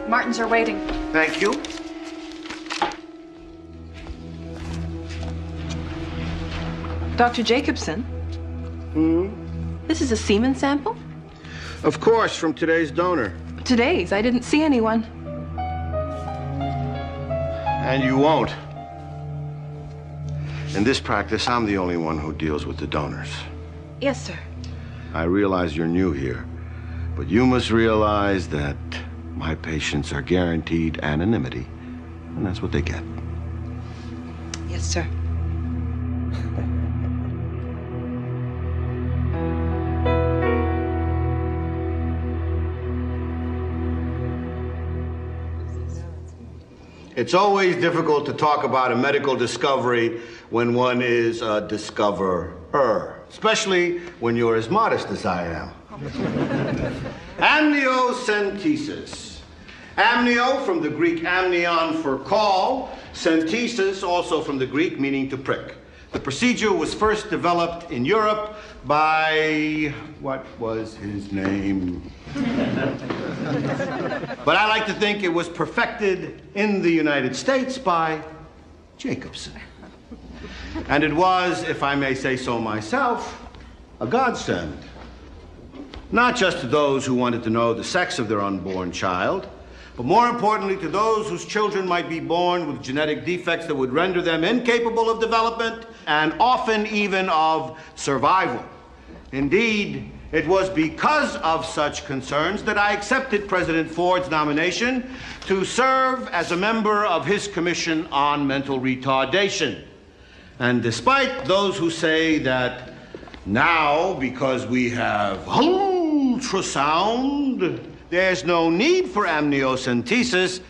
Martins are waiting. Thank you. Dr. Jacobson? This is a semen sample? Of course, from today's donor. Today's. I didn't see anyone. And you won't. In this practice, I'm the only one who deals with the donors. Yes, sir. I realize you're new here, but you must realize that my patients are guaranteed anonymity, and that's what they get. Yes, sir. It's always difficult to talk about a medical discovery when one is a discoverer, especially when you're as modest as I am. Amniocentesis. Amnio from the Greek amnion for call, centesis also from the Greek meaning to prick. The procedure was first developed in Europe by, what was his name? But I like to think it was perfected in the United States by Jacobson. And it was, if I may say so myself, a godsend. Not just to those who wanted to know the sex of their unborn child, but more importantly to those whose children might be born with genetic defects that would render them incapable of development and often even of survival. Indeed, it was because of such concerns that I accepted President Ford's nomination to serve as a member of his Commission on Mental Retardation. And despite those who say that now, because we have ultrasound, there's no need for amniocentesis,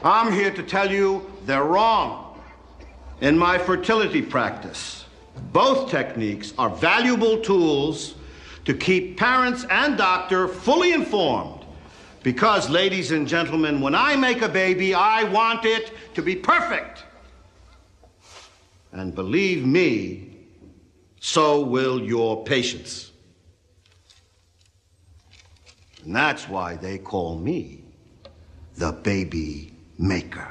I'm here to tell you they're wrong. In my fertility practice, both techniques are valuable tools to keep parents and doctor fully informed. Because, ladies and gentlemen, when I make a baby, I want it to be perfect. And believe me, so will your patients. And that's why they call me the baby maker.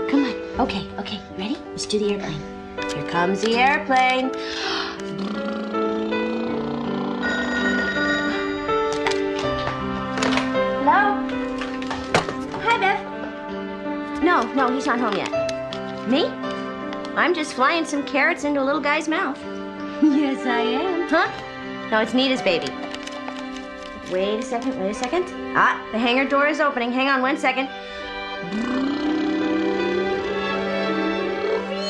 Come on. Okay, ready? Let's do the airplane. Here comes the airplane. Hello? Hi, Bev. No, he's not home yet. Me? I'm just flying some carrots into a little guy's mouth. Yes, I am. Huh? No, it's Nita's baby. Wait a second. Ah, the hangar door is opening. Hang on 1 second.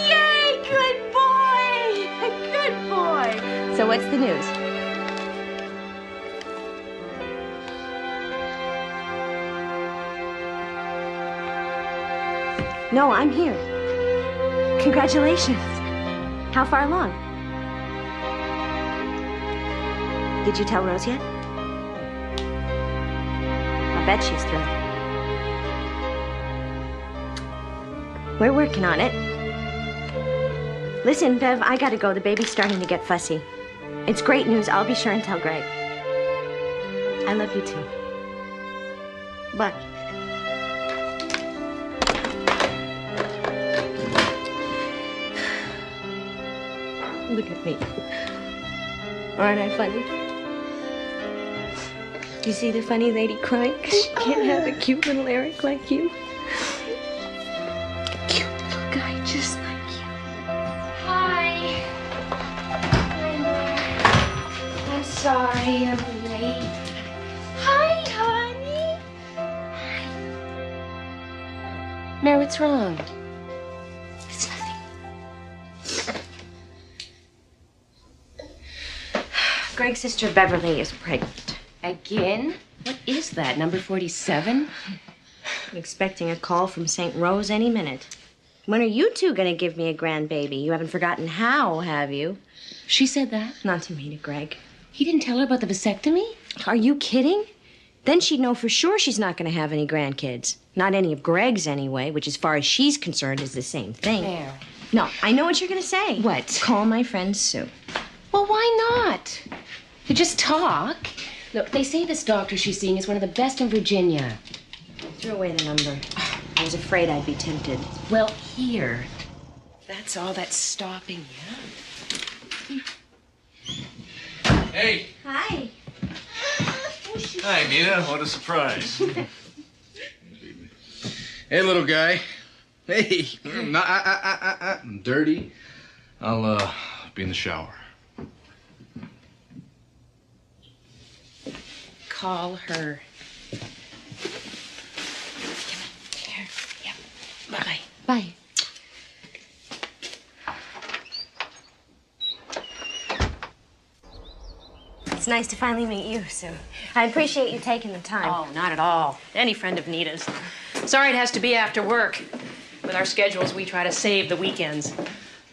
Yay! Good boy! Good boy! So what's the news? No, I'm here. Congratulations. How far along? Did you tell Rose yet? I bet she's thrilled. We're working on it. Listen, Bev, I gotta go. The baby's starting to get fussy. It's great news. I'll be sure and tell Greg. I love you too. Bye. Look at me. Aren't I funny? Do you see the funny lady crying? 'Cause she can't have a cute little Eric like you. A cute little guy just like you. Hi. I'm sorry I'm late. Hi, honey. Hi. Mary, what's wrong? It's nothing. Greg's sister Beverly is pregnant. Again? What is that, number 47? I'm expecting a call from St. Rose any minute. When are you two gonna give me a grandbaby? You haven't forgotten how, have you? She said that? Not to me, to Greg. He didn't tell her about the vasectomy? Are you kidding? Then she'd know for sure she's not gonna have any grandkids. Not any of Greg's, anyway, which, as far as she's concerned, is the same thing. There. No, I know what you're going to say. What? Call my friend Sue. Well, why not? You just talk. Look, they say this doctor she's seeing is one of the best in Virginia. Threw away the number. I was afraid I'd be tempted. Well, here. That's all that's stopping you. Hey. Hi. Hi, Nina. What a surprise. Hey, little guy. Hey. I'm dirty. I'll be in the shower. Call her. Here. Yep. Bye-bye. Bye. It's nice to finally meet you, Sue. I appreciate you taking the time. Oh, not at all. Any friend of Nita's. Sorry it has to be after work. With our schedules, we try to save the weekends.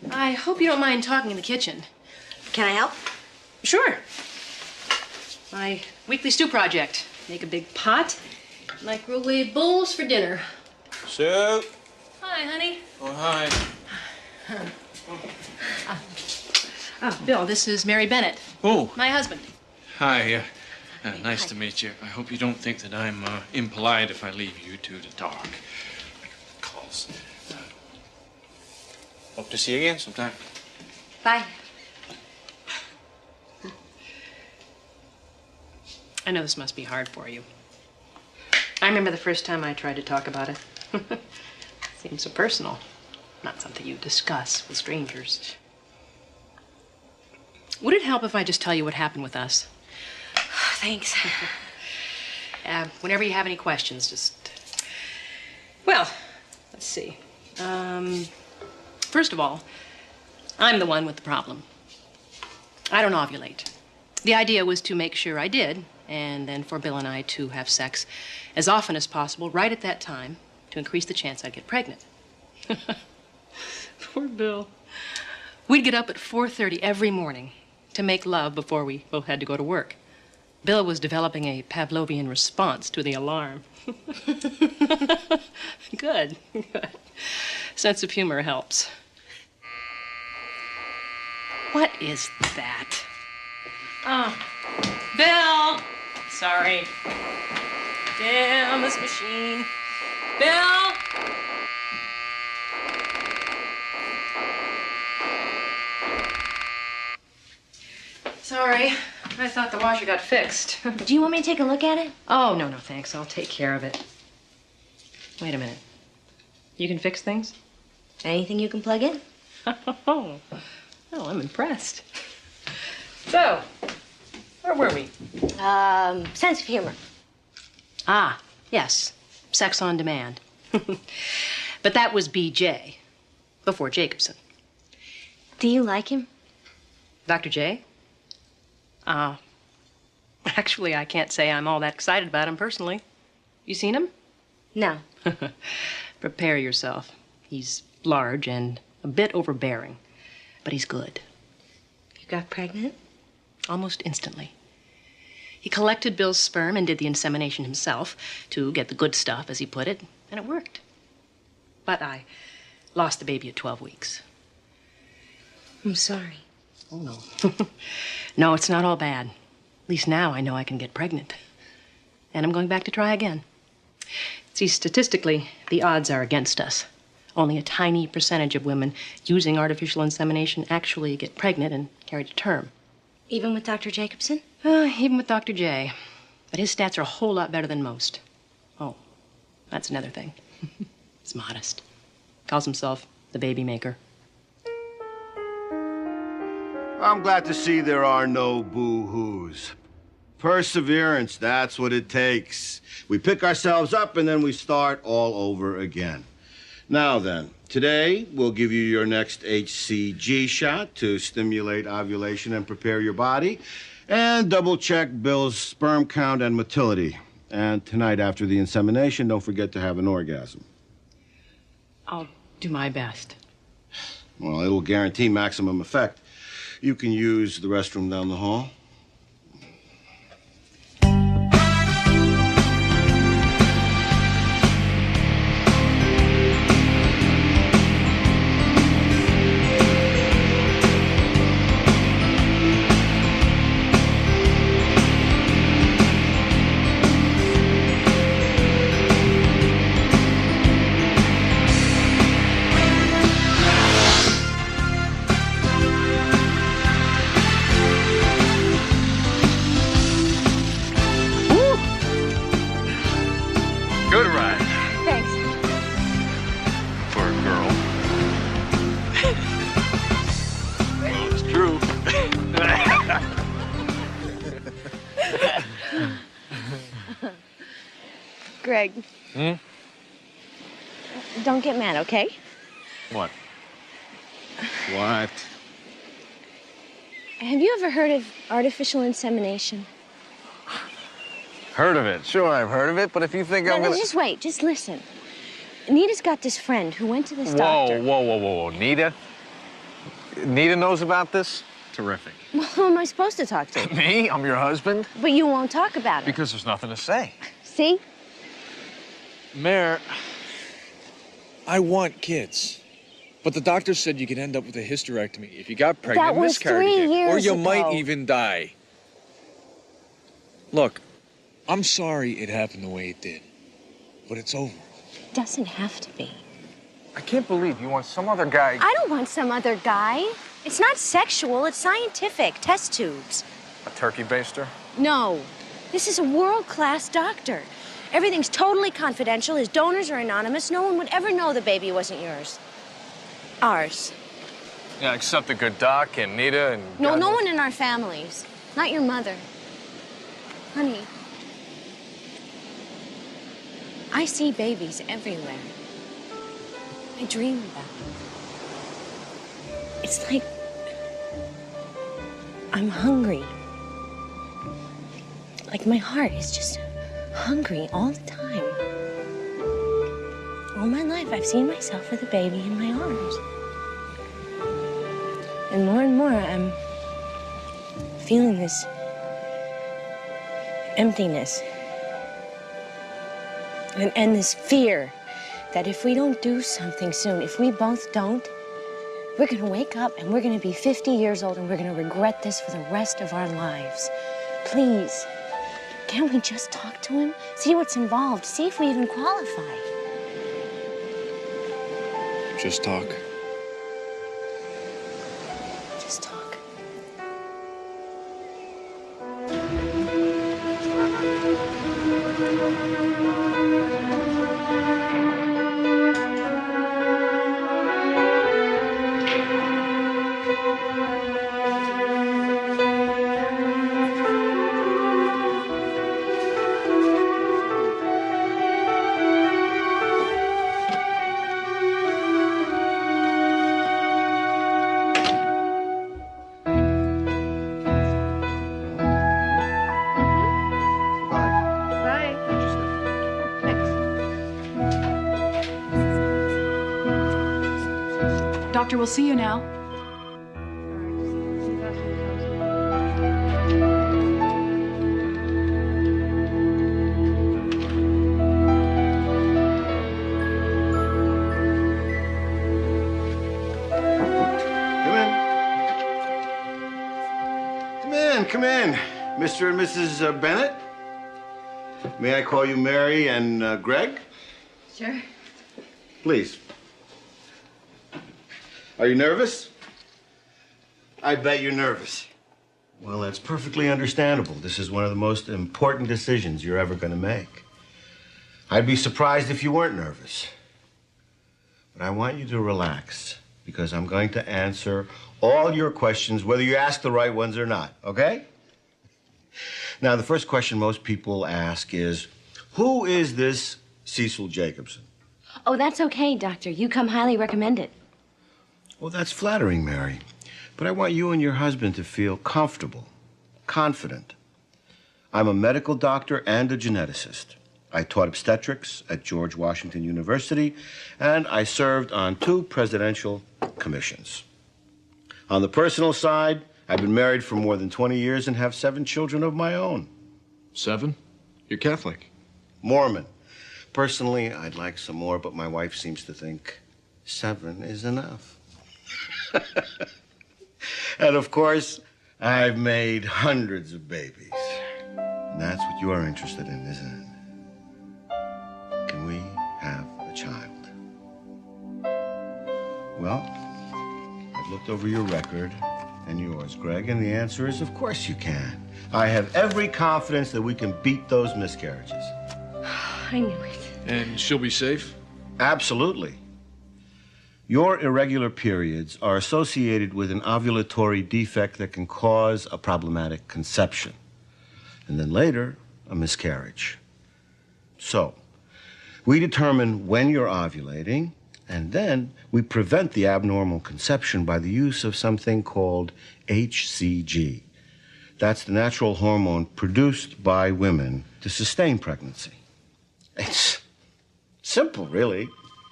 I hope you don't mind talking in the kitchen. Can I help? Sure. My weekly stew project. Make a big pot, microwave bowls for dinner. Sue. Hi, honey. Oh, hi. Oh, Bill, this is Mary Bennett, Oh, my husband. hi. Nice to meet you. I hope you don't think that I'm impolite if I leave you two to talk. Calls. Hope to see you again sometime. Bye. I know this must be hard for you. I remember the first time I tried to talk about it. Seems so personal. Not something you discuss with strangers. Would it help if I just tell you what happened with us? Thanks. Whenever you have any questions, just... Well, let's see. First of all, I'm the one with the problem. I don't ovulate. The idea was to make sure I did, and then for Bill and I to have sex as often as possible right at that time to increase the chance I'd get pregnant. Poor Bill. We'd get up at 4:30 every morning to make love before we both had to go to work. Bill was developing a Pavlovian response to the alarm. Good, good. Sense of humor helps. What is that? Oh, Bill! Sorry. Damn this machine. Bill! Sorry. I thought the washer got fixed. Do you want me to take a look at it? Oh, no, thanks. I'll take care of it. Wait a minute. You can fix things? Anything you can plug in? Oh, I'm impressed. So, where were we? Sense of humor. Ah, yes. Sex on demand. But that was BJ, before Jacobson. Do you like him? Dr. J? Actually, I can't say I'm all that excited about him personally. You seen him? No. Prepare yourself. He's large and a bit overbearing, but he's good. You got pregnant? Almost instantly. He collected Bill's sperm and did the insemination himself to get the good stuff, as he put it, and it worked. But I lost the baby at 12 weeks. I'm sorry. Oh, no. No, it's not all bad. At least now I know I can get pregnant. And I'm going back to try again. See, statistically, the odds are against us. Only a tiny percentage of women using artificial insemination actually get pregnant and carry to term. Even with Dr. Jacobson? Even with Dr. J. But his stats are a whole lot better than most. Oh, that's another thing. He's modest. Calls himself the baby maker. I'm glad to see there are no boo-hoos. Perseverance, that's what it takes. We pick ourselves up and then we start all over again. Now then, today we'll give you your next HCG shot to stimulate ovulation and prepare your body, and double-check Bill's sperm count and motility. And tonight after the insemination, don't forget to have an orgasm. I'll do my best. Well, it'll guarantee maximum effect. You can use the restroom down the hall. Greg. Hmm? Don't get mad, okay? What? What? Have you ever heard of artificial insemination? Heard of it. Sure, I've heard of it, but if you think I'm gonna... Just wait, just listen. Nita's got this friend who went to this doctor. Whoa. Nita? Nita knows about this? Terrific. Well, who am I supposed to talk to? Me? I'm your husband? But you won't talk about it. Because there's nothing to say. See? Mayor, I want kids. But the doctor said you could end up with a hysterectomy if you got pregnant That and was miscarried 3 again. years Or you ago. might even die. Look, I'm sorry it happened the way it did. But it's over. It doesn't have to be. I can't believe you want some other guy... I don't want some other guy. It's not sexual, it's scientific. Test tubes. A turkey baster? No. This is a world-class doctor. Everything's totally confidential. His donors are anonymous. No one would ever know the baby wasn't yours. Ours. Yeah, except the good doc and Nita and... No, God no knows- one in our families. Not your mother. Honey, I see babies everywhere. I dream about them. It's like I'm hungry. Like my heart is just hungry all the time. All my life, I've seen myself with a baby in my arms. And more, I'm feeling this emptiness. And this fear that if we don't do something soon, if we both don't, we're gonna wake up and we're gonna be 50 years old and we're gonna regret this for the rest of our lives. Please, can't we just talk to him? See what's involved, see if we even qualify. Just talk. Just talk. Bye. Thanks. Doctor, we'll see you now. Come in, Mr. and Mrs. Bennett. May I call you Mary and Greg? Sure. Please. Are you nervous? I bet you're nervous. Well, that's perfectly understandable. This is one of the most important decisions you're ever going to make. I'd be surprised if you weren't nervous. But I want you to relax, because I'm going to answer all your questions, whether you ask the right ones or not, okay? Now, the first question most people ask is, who is this Cecil Jacobson? Oh, that's okay, Doctor. You come highly recommended. Well, that's flattering, Mary. But I want you and your husband to feel comfortable, confident. I'm a medical doctor and a geneticist. I taught obstetrics at George Washington University, and I served on 2 presidential commissions. On the personal side, I've been married for more than 20 years and have 7 children of my own. 7? You're Catholic. Mormon. Personally, I'd like some more, but my wife seems to think 7 is enough. And of course, I've made hundreds of babies. And that's what you are interested in, isn't it? Can we have a child? Well, I've looked over your record and yours, Greg, and the answer is, of course you can. I have every confidence that we can beat those miscarriages. I knew it. And she'll be safe? Absolutely. Your irregular periods are associated with an ovulatory defect that can cause a problematic conception, and then later, a miscarriage. So, We determine when you're ovulating, and then we prevent the abnormal conception by the use of something called HCG. That's the natural hormone produced by women to sustain pregnancy. It's simple, really.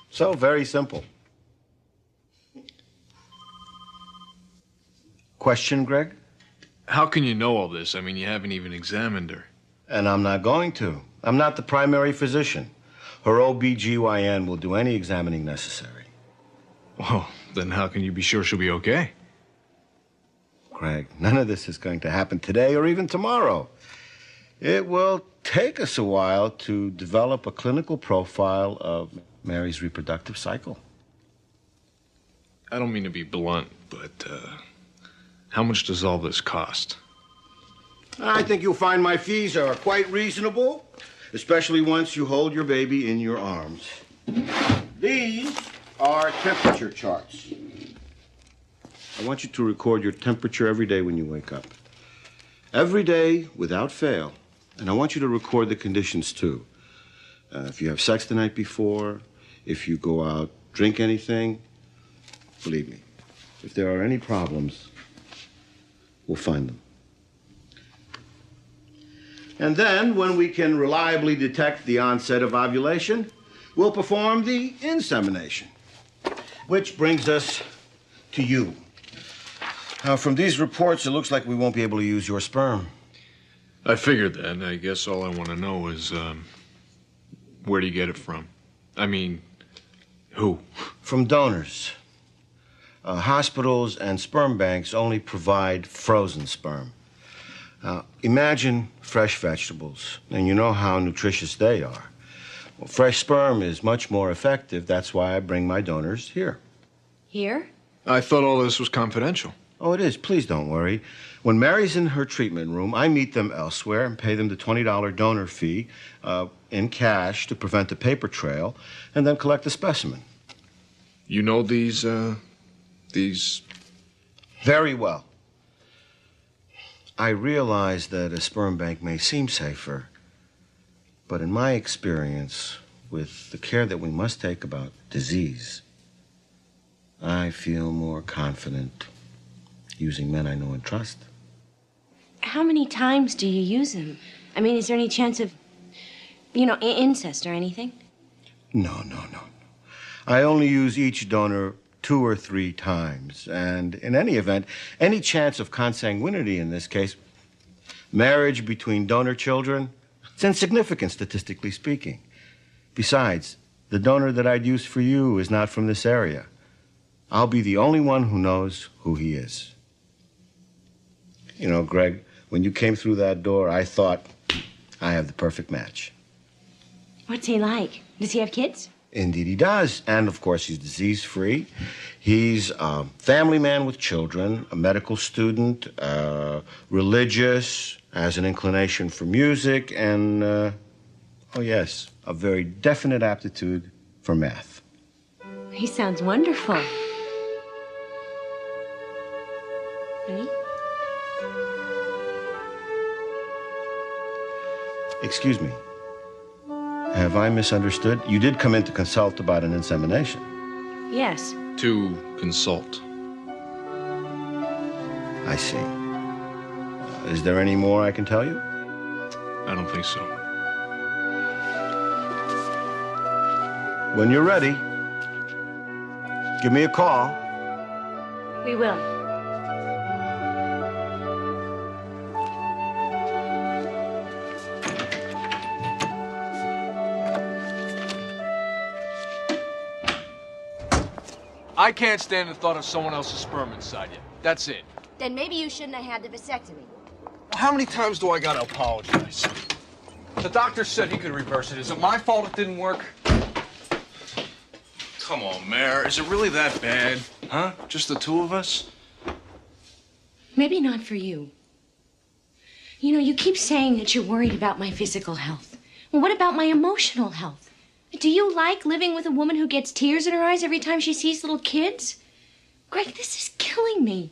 So very simple. Question, Greg? How can you know all this? I mean, you haven't even examined her. And I'm not going to. I'm not the primary physician. Her OBGYN will do any examining necessary. Well, then how can you be sure she'll be okay? Greg, none of this is going to happen today or even tomorrow. It will take us a while to develop a clinical profile of Mary's reproductive cycle. I don't mean to be blunt, but how much does all this cost? I think you'll find my fees are quite reasonable, especially once you hold your baby in your arms. These are temperature charts. I want you to record your temperature every day when you wake up. Every day, without fail. And I want you to record the conditions, too. If you have sex the night before, if you go out, drink anything, believe me, if there are any problems, we'll find them. And then, when we can reliably detect the onset of ovulation, we'll perform the insemination. Which brings us to you. Now, from these reports, it looks like we won't be able to use your sperm. I figured that. I guess all I want to know is, where do you get it from? I mean, who? From donors. Hospitals and sperm banks only provide frozen sperm. Imagine fresh vegetables, and you know how nutritious they are. Well, fresh sperm is much more effective. That's why I bring my donors here. Here? I thought all this was confidential. Oh, it is. Please don't worry. When Mary's in her treatment room, I meet them elsewhere and pay them the $20 donor fee in cash to prevent a paper trail, and then collect the specimen. You know these... Very well. I realize that a sperm bank may seem safer, but in my experience, with the care that we must take about disease, I feel more confident using men I know and trust. How many times do you use them? I mean, is there any chance of, incest or anything? No. I only use each donor 2 or 3 times. And in any event, any chance of consanguinity in this case, marriage between donor children, it's insignificant statistically speaking. Besides, the donor that I'd use for you is not from this area. I'll be the only one who knows who he is. You know, Greg, when you came through that door, I thought I have the perfect match. What's he like? Does he have kids? Indeed he does. And, of course, he's disease-free. He's a family man with children, a medical student, religious, has an inclination for music, and, oh, yes, a very definite aptitude for math. He sounds wonderful. Ready? Excuse me. Have I misunderstood? You did come in to consult about an insemination. Yes. To consult. I see. Is there any more I can tell you? I don't think so. When you're ready, give me a call. We will. I can't stand the thought of someone else's sperm inside you. That's it. Then maybe you shouldn't have had the vasectomy. How many times do I gotta apologize? The doctor said he could reverse it. Is it my fault it didn't work? Come on, Mare. Is it really that bad? Huh? Just the 2 of us? Maybe not for you. You keep saying that you're worried about my physical health. Well, what about my emotional health? Do you like living with a woman who gets tears in her eyes every time she sees little kids? Greg, this is killing me.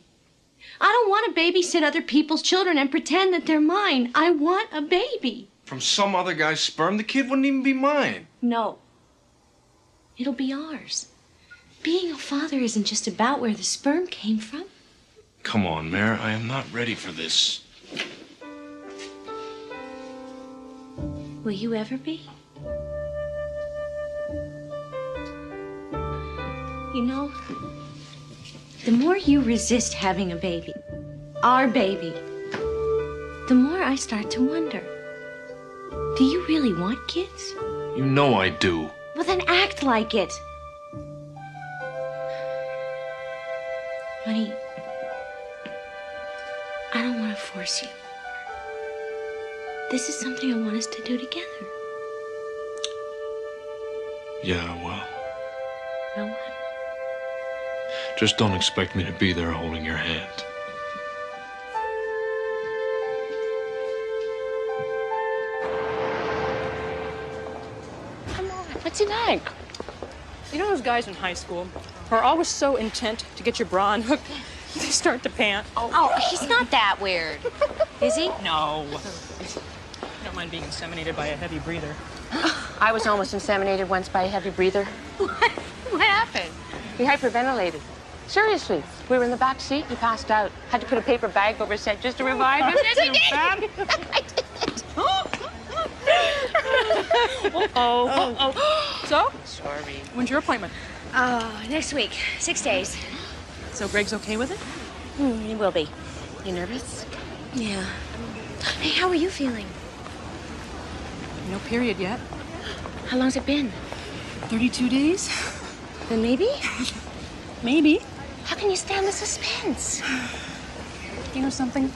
I don't want to babysit other people's children and pretend that they're mine. I want a baby. From some other guy's sperm? The kid wouldn't even be mine. No, It'll be ours. Being a father isn't just about where the sperm came from. Come on, Mare. I am not ready for this. Will you ever be? You know, the more you resist having a baby, our baby, the more I start to wonder. Do you really want kids? You know I do. Well, then act like it. Honey, I don't want to force you. This is something I want us to do together. Yeah, well, Now what? just don't expect me to be there holding your hand. Come on, what's he like? You know those guys in high school who are always so intent to get your bra unhooked, they start to pant? Oh, he's not that weird. Is he? No. I don't mind being inseminated by a heavy breather. I was almost inseminated once by a heavy breather. What happened? He hyperventilated. Seriously, we were in the back seat. He passed out. Had to put a paper bag over his head just to revive him. So? Sorry. When's your appointment? Oh, next week. 6 days. So Greg's okay with it? He will be. You nervous? Yeah. Hey, how are you feeling? No period yet. How long's it been? 32 days? Then maybe? Maybe. How can you stand the suspense? You know something?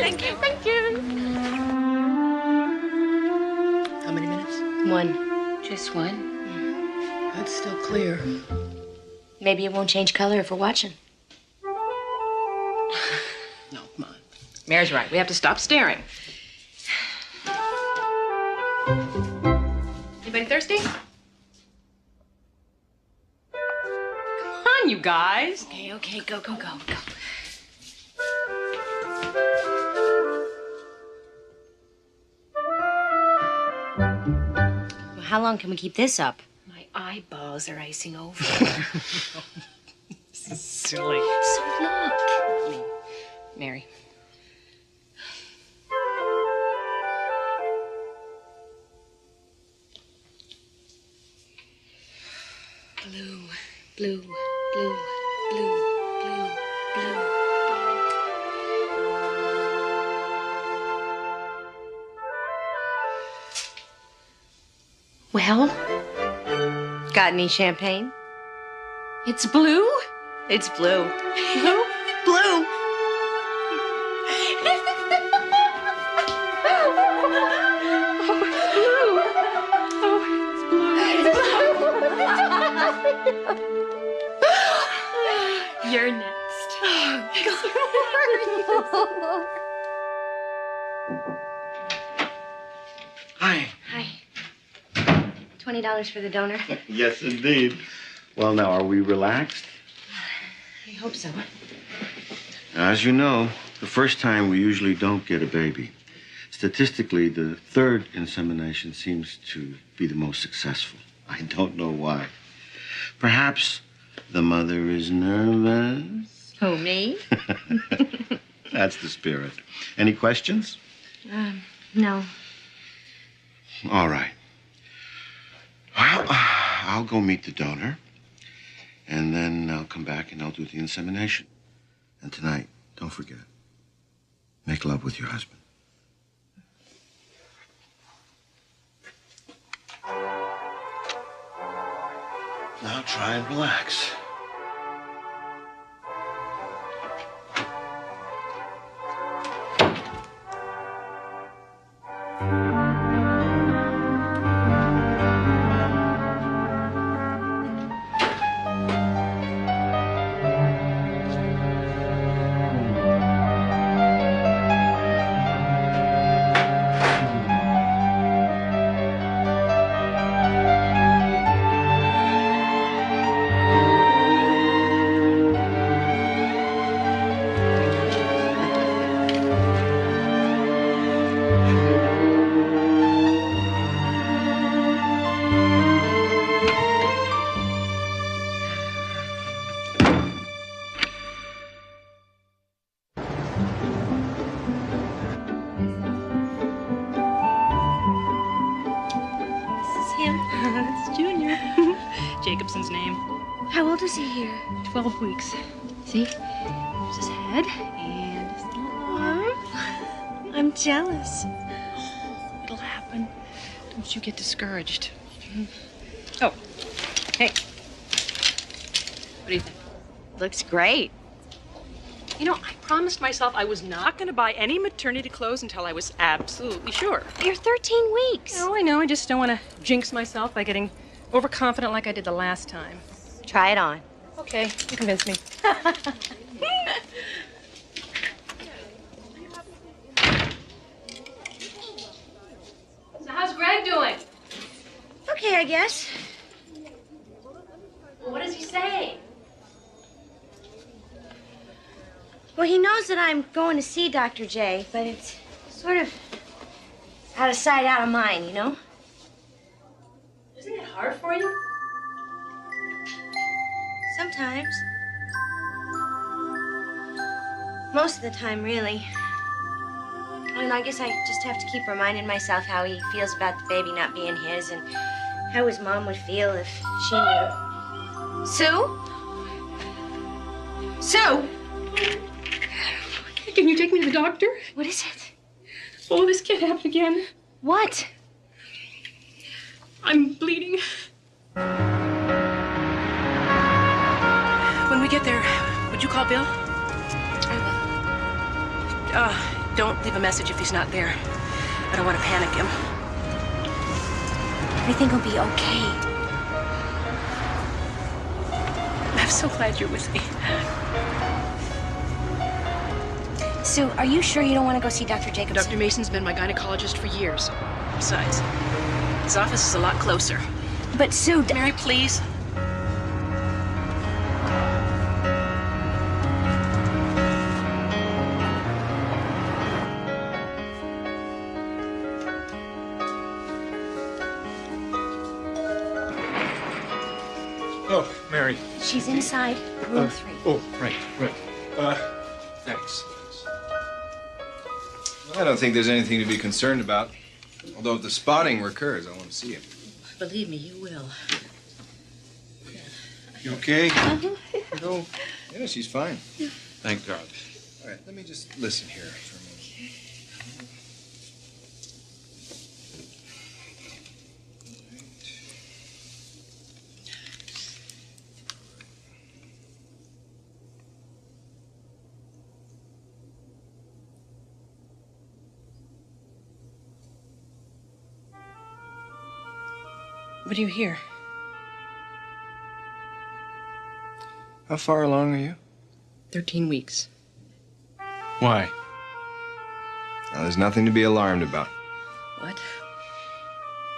Thank you. Thank you. How many minutes? 1. Just one? That's still clear. Maybe it won't change color if we're watching. No, come on. Mary's right. We have to stop staring. Anybody thirsty? Come on, you guys. Okay, go. Well, how long can we keep this up? My eyeballs are icing over. This is silly. So look. Mary. Blue, blue, blue, blue, blue, blue. Well, got any champagne? It's blue? It's blue. Blue? Blue. You're next. Hi. Hi. $20 for the donor. Yes, indeed. Well, now, are we relaxed? I hope so. As you know, the first time we usually don't get a baby. Statistically, the third insemination seems to be the most successful. I don't know why. Perhaps the mother is nervous? Who, me? That's the spirit. Any questions? No. All right. Well, I'll go meet the donor, and then I'll come back and I'll do the insemination. And tonight, don't forget, make love with your husband. Now try and relax. Jason's name. How old is he here? 12 weeks. See? There's his head and his little arm. I'm jealous. It'll happen. Don't you get discouraged. Oh, hey. What do you think? Looks great. You know, I promised myself I was not going to buy any maternity clothes until I was absolutely sure. You're 13 weeks. Oh, I know. I just don't want to jinx myself by getting overconfident like I did the last time. Try it on. Okay, you convinced me. So how's Greg doing? Okay, I guess. Well, what does he say? Well, he knows that I'm going to see Dr. J, but it's sort of out of sight, out of mind, you know? Isn't it hard for you? Sometimes. Most of the time, really. And I guess I just have to keep reminding myself how he feels about the baby not being his and how his mom would feel if she knew. Sue? Sue? Can you take me to the doctor? What is it? Oh, this can't happen again. What? I'm bleeding. When we get there, would you call Bill? I will. Don't leave a message if he's not there. I don't want to panic him. I think he'll be okay. I'm so glad you're with me. Sue, are you sure you don't want to go see Dr. Jacobson? Dr. Mason's been my gynecologist for years. Besides, his office is a lot closer. But Sue... Mary, please. Oh, Mary. She's inside room 3. Oh, right. Thanks. I don't think there's anything to be concerned about. Although if the spotting recurs, I want to see him. Believe me, you will. You okay? No. Yeah, she's fine. Thank God. All right, let me just listen here for a minute. What do you hear? How far along are you? 13 weeks. Why? Now, there's nothing to be alarmed about. What?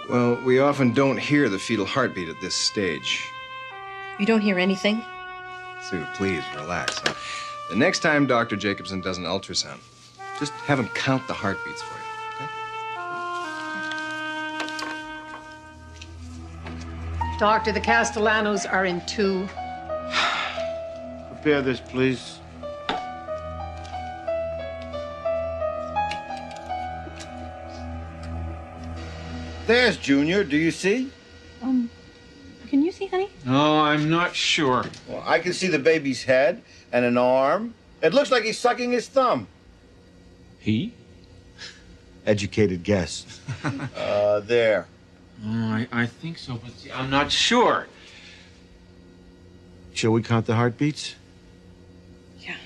Well, we often don't hear the fetal heartbeat at this stage. You don't hear anything? Sue, please relax. Now, the next time Dr. Jacobson does an ultrasound, just have him count the heartbeats for you, okay? Doctor, the Castellanos are in 2. Prepare this, please. There's Junior. Do you see? Can you see, honey? No, I'm not sure. Well, I can see the baby's head and an arm. It looks like he's sucking his thumb. He? Educated guess. There. Oh, I think so, but I'm not sure. Shall we count the heartbeats? Yeah.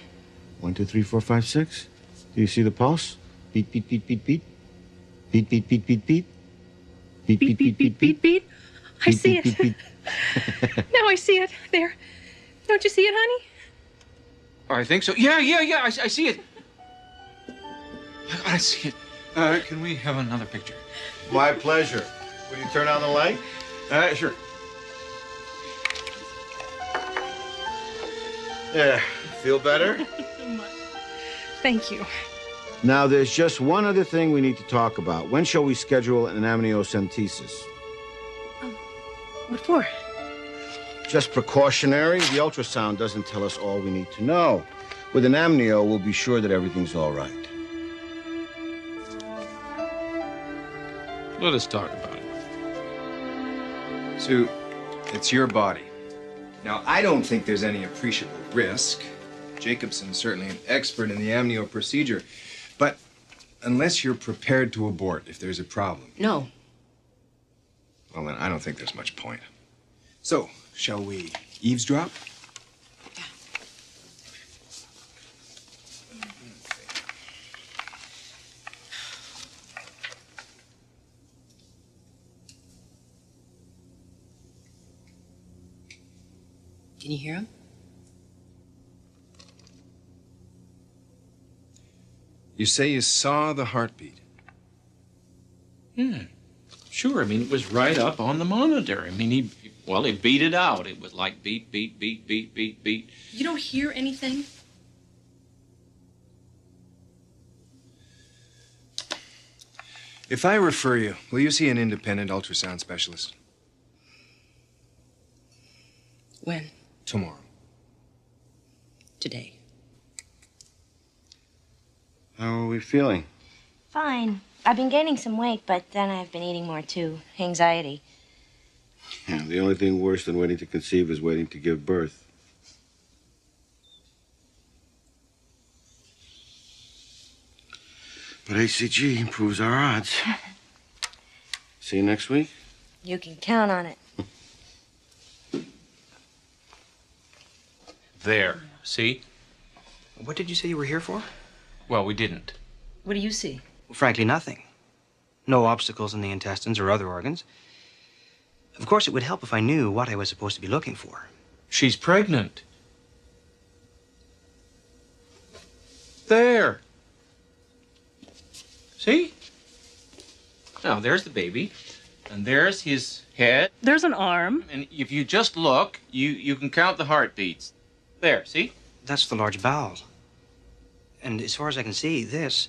1, 2, 3, 4, 5, 6. Do you see the pulse? Beat, beat, beat, beat, beat. Beat, beat, beat, beat, beat. Beat, beat, beat, beat, beat. Beat. I Beat, see beat, it. beat, beat. Now I see it. There. Don't you see it, honey? I think so. Yeah. I see it. I see it. Can we have another picture? My pleasure. Will you turn on the light? Sure. Yeah. Feel better? Thank you. Now, there's just one other thing we need to talk about. When shall we schedule an amniocentesis? What for? Just precautionary. The ultrasound doesn't tell us all we need to know. With an amnio, we'll be sure that everything's all right. Let us talk about it. Sue, it's your body. Now, I don't think there's any appreciable risk. Jacobson's certainly an expert in the amnio procedure. But unless you're prepared to abort if there's a problem. No. Well, then I don't think there's much point. So, shall we eavesdrop? Can you hear him? You say you saw the heartbeat? Yeah, sure. I mean, it was right up on the monitor. I mean, he beat it out. It was like beat, beat, beat, beat, beat, beat. You don't hear anything? If I refer you, will you see an independent ultrasound specialist? When? Tomorrow. Today. How are we feeling? Fine. I've been gaining some weight, but then I've been eating more, too. Anxiety. Yeah, the only thing worse than waiting to conceive is waiting to give birth. But HCG improves our odds. See you next week? You can count on it. There. See? What did you say you were here for? Well, we didn't. What do you see? Well, frankly, nothing. No obstacles in the intestines or other organs. Of course, it would help if I knew what I was supposed to be looking for. She's pregnant. There. See? Now, there's the baby. And there's his head. There's an arm. And if you just look, you can count the heartbeats. There, see? That's the large bowel. And as far as I can see, this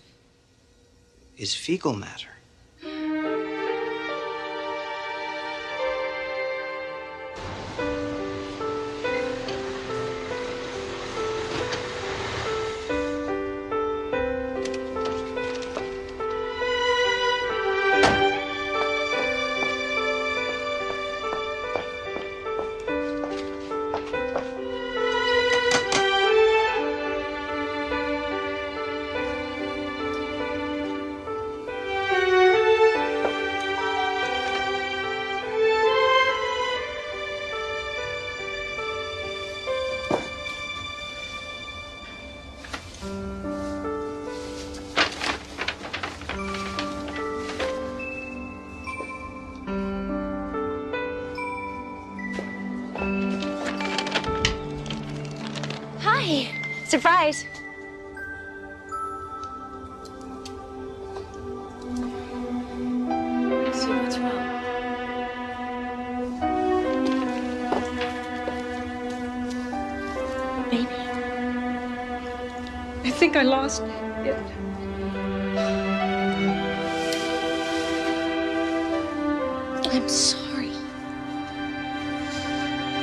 is fecal matter. Hi. Surprise. So what's wrong? Baby. I think I lost it. I'm sorry.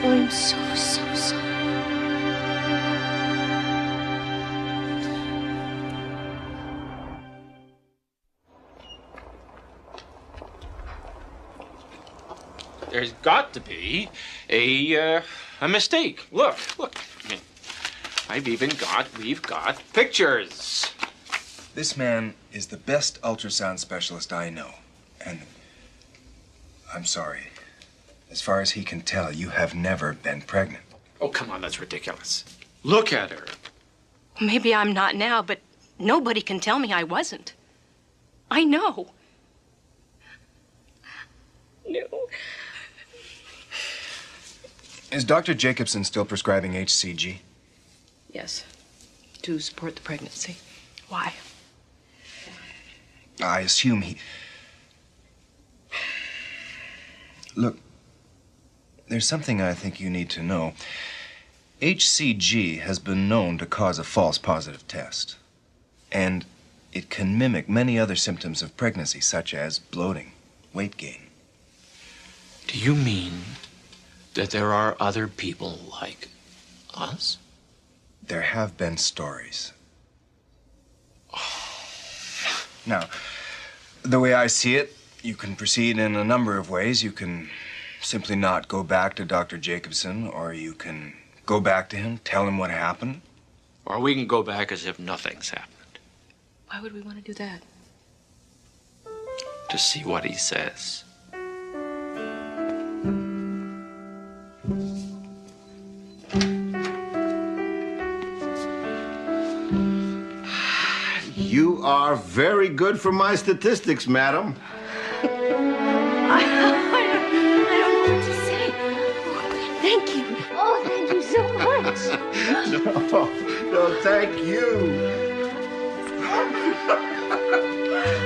Oh, I'm so sorry. There's got to be a mistake. Look. I mean, we've got pictures. This man is the best ultrasound specialist I know. And I'm sorry. As far as he can tell, you have never been pregnant. Oh, come on, that's ridiculous. Look at her. Maybe I'm not now, but nobody can tell me I wasn't. I know. No. Is Dr. Jacobson still prescribing HCG? Yes. To support the pregnancy. Why? I assume he... Look, there's something I think you need to know. HCG has been known to cause a false positive test. And it can mimic many other symptoms of pregnancy, such as bloating, weight gain. Do you mean that there are other people like us? There have been stories. Now, the way I see it, you can proceed in a number of ways. You can simply not go back to Dr. Jacobson, or you can go back to him, tell him what happened. Or we can go back as if nothing's happened. Why would we want to do that? To see what he says. You are very good for my statistics, madam. I don't know what to say. Thank you. Oh, thank you so much. No, thank you.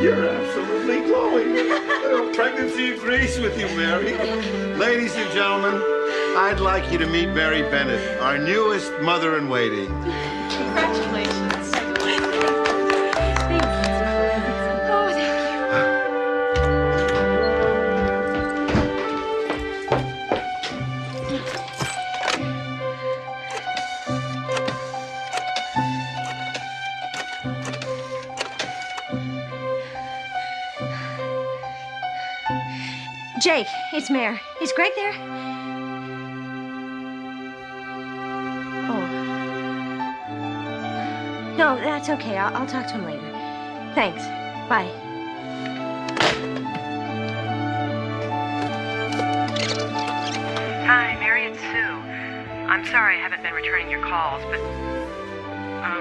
You're absolutely glowing. Pregnancy agrees with you, Mary. Ladies and gentlemen, I'd like you to meet Mary Bennett, our newest mother-in-waiting. Congratulations. Jake, it's Mare. Is Greg there? Oh. No, that's okay. I'll talk to him later. Thanks. Bye. Hi, Mary, it's Sue. I'm sorry I haven't been returning your calls, but, I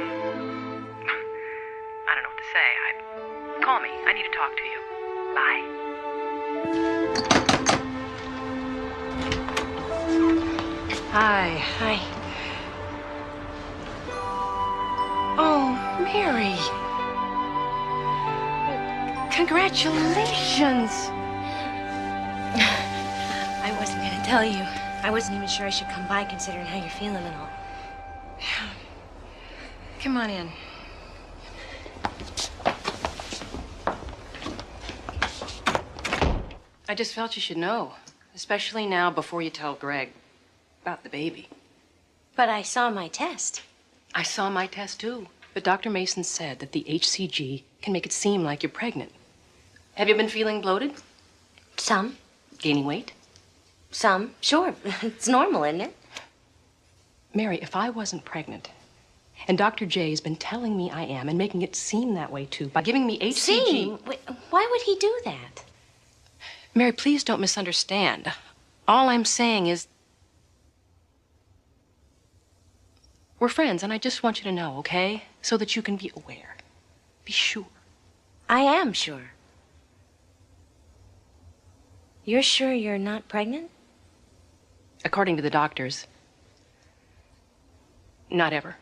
don't know what to say. Call me. I need to talk to you. Bye. Hi. Oh, Mary. Congratulations. I wasn't going to tell you. I wasn't even sure I should come by considering how you're feeling and all. Come on in. I just felt you should know, especially now before you tell Greg about the baby. But I saw my test. I saw my test too, but Dr. Mason said that the HCG can make it seem like you're pregnant. Have you been feeling bloated? Some. Gaining weight? Some. Sure. It's normal, isn't it? Mary, if I wasn't pregnant, and Dr. J has been telling me I am and making it seem that way too by giving me HCG... Seem? Why would he do that? Mary, please don't misunderstand. All I'm saying is... we're friends, and I just want you to know, okay? So that you can be aware. Be sure. I am sure. You're sure you're not pregnant? According to the doctors. Not ever.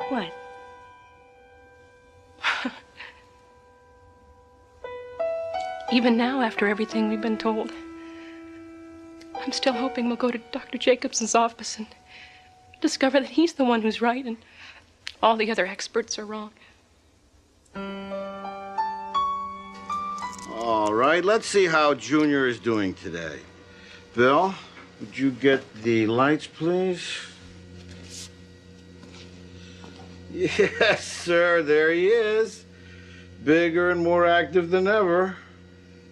What? Even now, after everything we've been told, I'm still hoping we'll go to Dr. Jacobson's office and discover that he's the one who's right and all the other experts are wrong. All right, let's see how Junior is doing today. Bill, would you get the lights, please? Yes, sir, there he is. Bigger and more active than ever.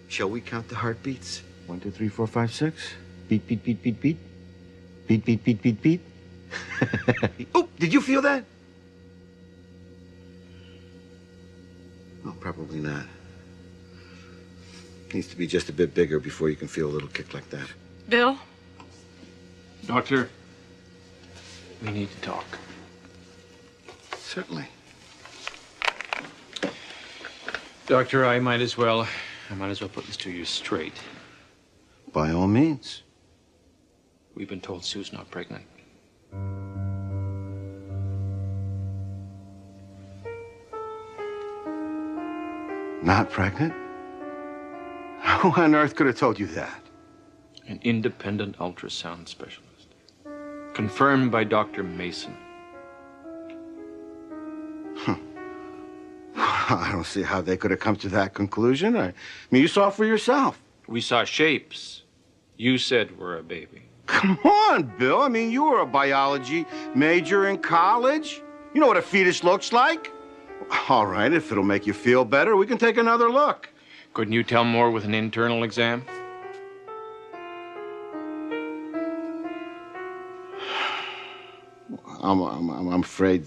Shall we count the heartbeats? 1, 2, 3, 4, 5, 6. Beat, beat, beat, beat, beat. Beat, beat, beat, beat, beat. Oh, did you feel that? Oh, probably not. Needs to be just a bit bigger before you can feel a little kick like that. Bill? Doctor, we need to talk. Certainly. Doctor, I might as well put this to you straight. By all means. We've been told Sue's not pregnant. Not pregnant? Who on earth could have told you that? An independent ultrasound specialist. Confirmed by Dr. Mason. I don't see how they could have come to that conclusion. I mean, you saw for yourself. We saw shapes. You said we're a baby. Come on, Bill. I mean, you were a biology major in college. You know what a fetus looks like. All right, if it'll make you feel better, we can take another look. Couldn't you tell more with an internal exam? I'm afraid.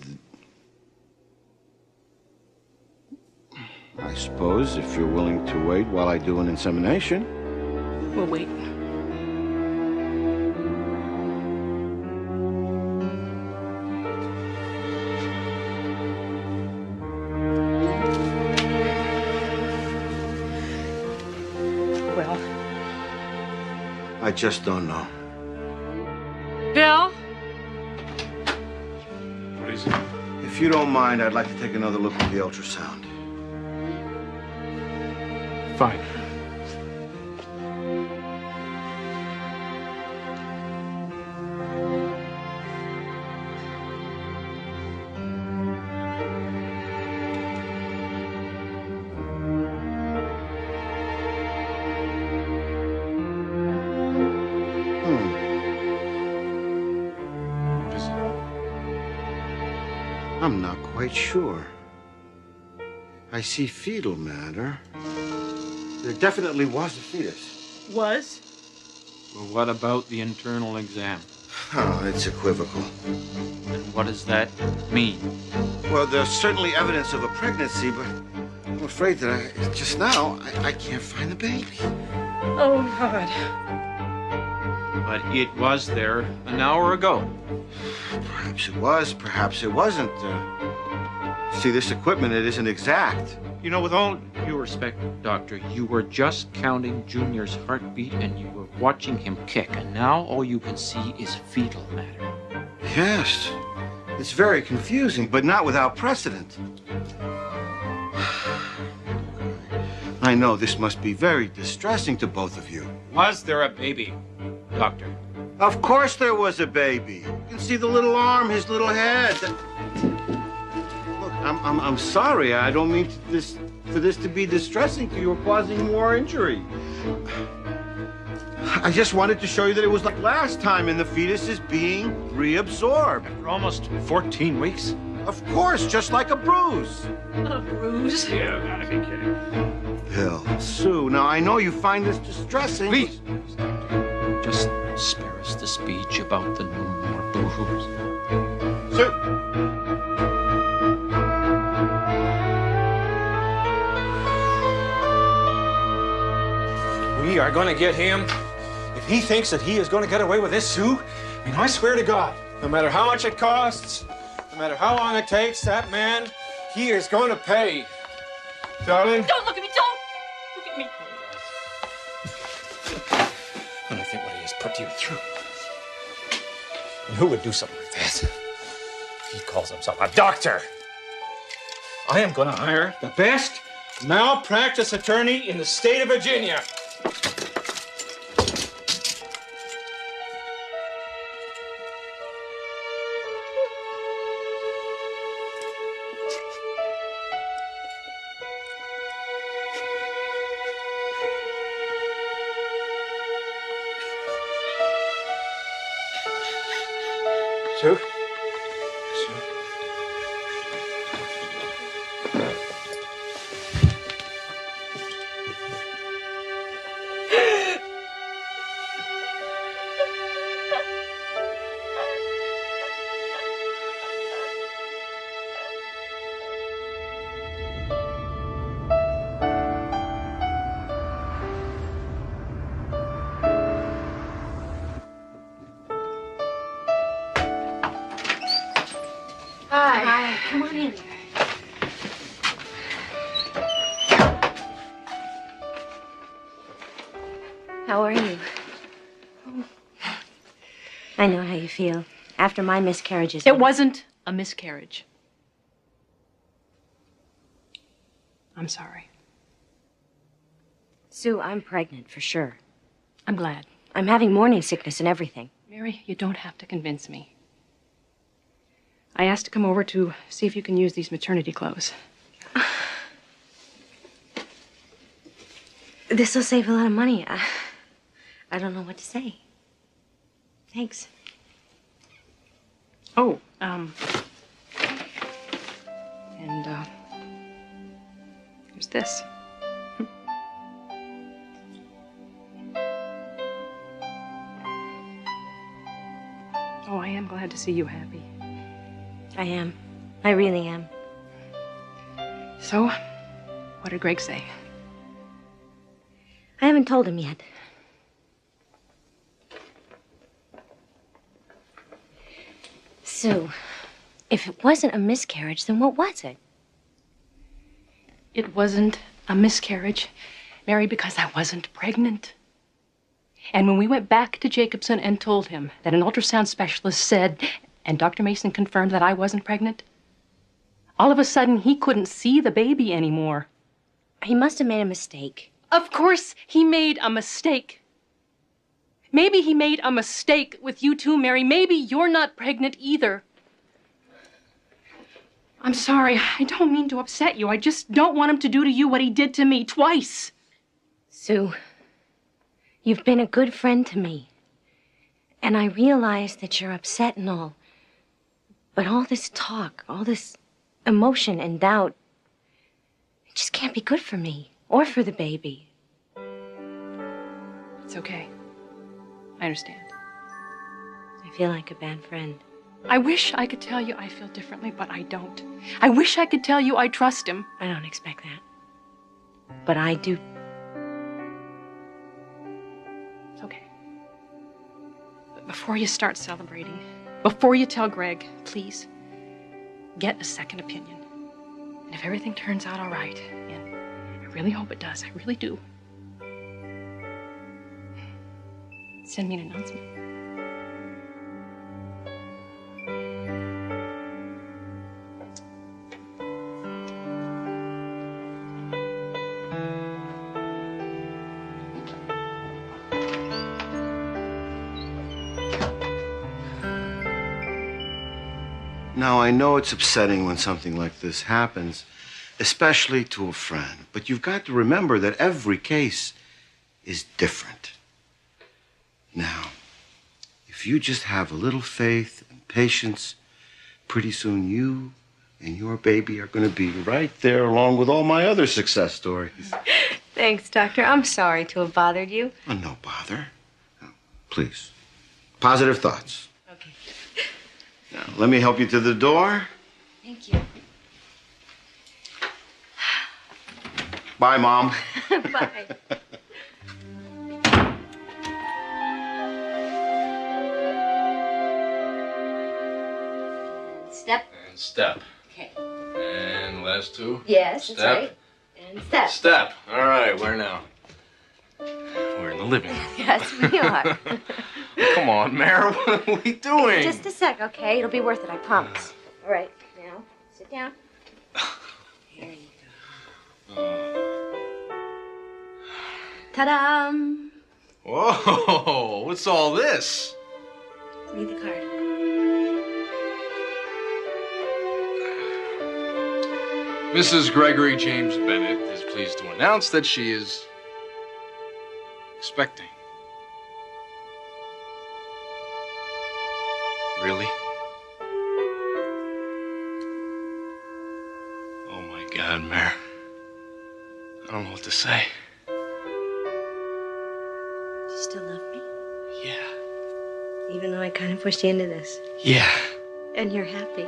I suppose if you're willing to wait while I do an insemination. We'll wait. Well, I just don't know. Bill? What is it? If you don't mind, I'd like to take another look at the ultrasound. Fine. What is it? I'm not quite sure. I see fetal matter. There definitely was a fetus. Was? Well, what about the internal exam? Oh, it's equivocal. And what does that mean? Well, there's certainly evidence of a pregnancy, but I'm afraid that just now, I can't find the baby. Oh, God. But it was there an hour ago. Perhaps it was, perhaps it wasn't. See, this equipment, it isn't exact. You know, with all due respect, Doctor, you were just counting Junior's heartbeat and you were watching him kick, and now all you can see is fetal matter. Yes, it's very confusing, but not without precedent. I know this must be very distressing to both of you. Was there a baby, Doctor? Of course there was a baby. You can see the little arm, his little head. Look, I'm sorry. I don't mean for this to be distressing to you or causing more injury. I just wanted to show you that it was like last time and the fetus is being reabsorbed. For almost 14 weeks? Of course, just like a bruise. A bruise? Yeah, gotta be kidding. Bill, Sue, now I know you find this distressing. Please, Doctor, just spare us the speech about the no more boo-hoos. Sue! We are going to get him. If he thinks that he is going to get away with this, Sue, I mean, I swear to God, no matter how much it costs, no matter how long it takes, that man, he is going to pay. Darling? Don't look at me, don't! Look at me. And I think what he has put you through. And who would do something like that? He calls himself a doctor. I am going to hire the best malpractice attorney in the state of Virginia. Sue? Sue? Hi. Come on in. How are you? I know how you feel. After my miscarriages. it wasn't a miscarriage. I'm sorry. Sue, I'm pregnant for sure. I'm glad. I'm having morning sickness and everything. Mary, you don't have to convince me. I asked to come over to see if you can use these maternity clothes. This will save a lot of money. I don't know what to say. Thanks. Oh, here's this. see you happy. I am. I really am. So, what did Greg say? I haven't told him yet. Sue, if it wasn't a miscarriage, then what was it? It wasn't a miscarriage, Mary, because I wasn't pregnant. And when we went back to Jacobson and told him that an ultrasound specialist said, and Dr. Mason confirmed that I wasn't pregnant, all of a sudden he couldn't see the baby anymore. He must have made a mistake. Of course he made a mistake. Maybe he made a mistake with you too, Mary. Maybe you're not pregnant either. I'm sorry. I don't mean to upset you. I just don't want him to do to you what he did to me twice. Sue, you've been a good friend to me. And I realize that you're upset and all. But all this talk, all this emotion and doubt, it just can't be good for me or for the baby. It's okay. I understand. I feel like a bad friend. I wish I could tell you I feel differently, but I don't. I wish I could tell you I trust him. I don't expect that. But I do. It's okay. But before you start celebrating, before you tell Greg, please, get a second opinion. And if everything turns out all right, and I really hope it does, I really do, send me an announcement. Now, I know it's upsetting when something like this happens, especially to a friend, but you've got to remember that every case is different. Now, if you just have a little faith and patience, pretty soon you and your baby are going to be right there along with all my other success stories. Thanks, Doctor. I'm sorry to have bothered you. Oh, no bother. No, please. Positive thoughts. Okay. Now, let me help you to the door. Thank you. Bye, Mom. Bye. Step. And step. Okay. And last two. Yes, Step. that's right. And step. Step. All right, where now? We're in the living room. Yes, we are. Come on, Mara, what are we doing? Just a sec, okay? It'll be worth it, I promise. All right, now, sit down. Here you go. Ta-da! Whoa, what's all this? Read the card. Mrs. Gregory James Bennett is pleased to announce that she is expecting. Really? Oh my God, Mare. I don't know what to say. You still love me? Yeah. Even though I kind of pushed you into this. Yeah. And you're happy.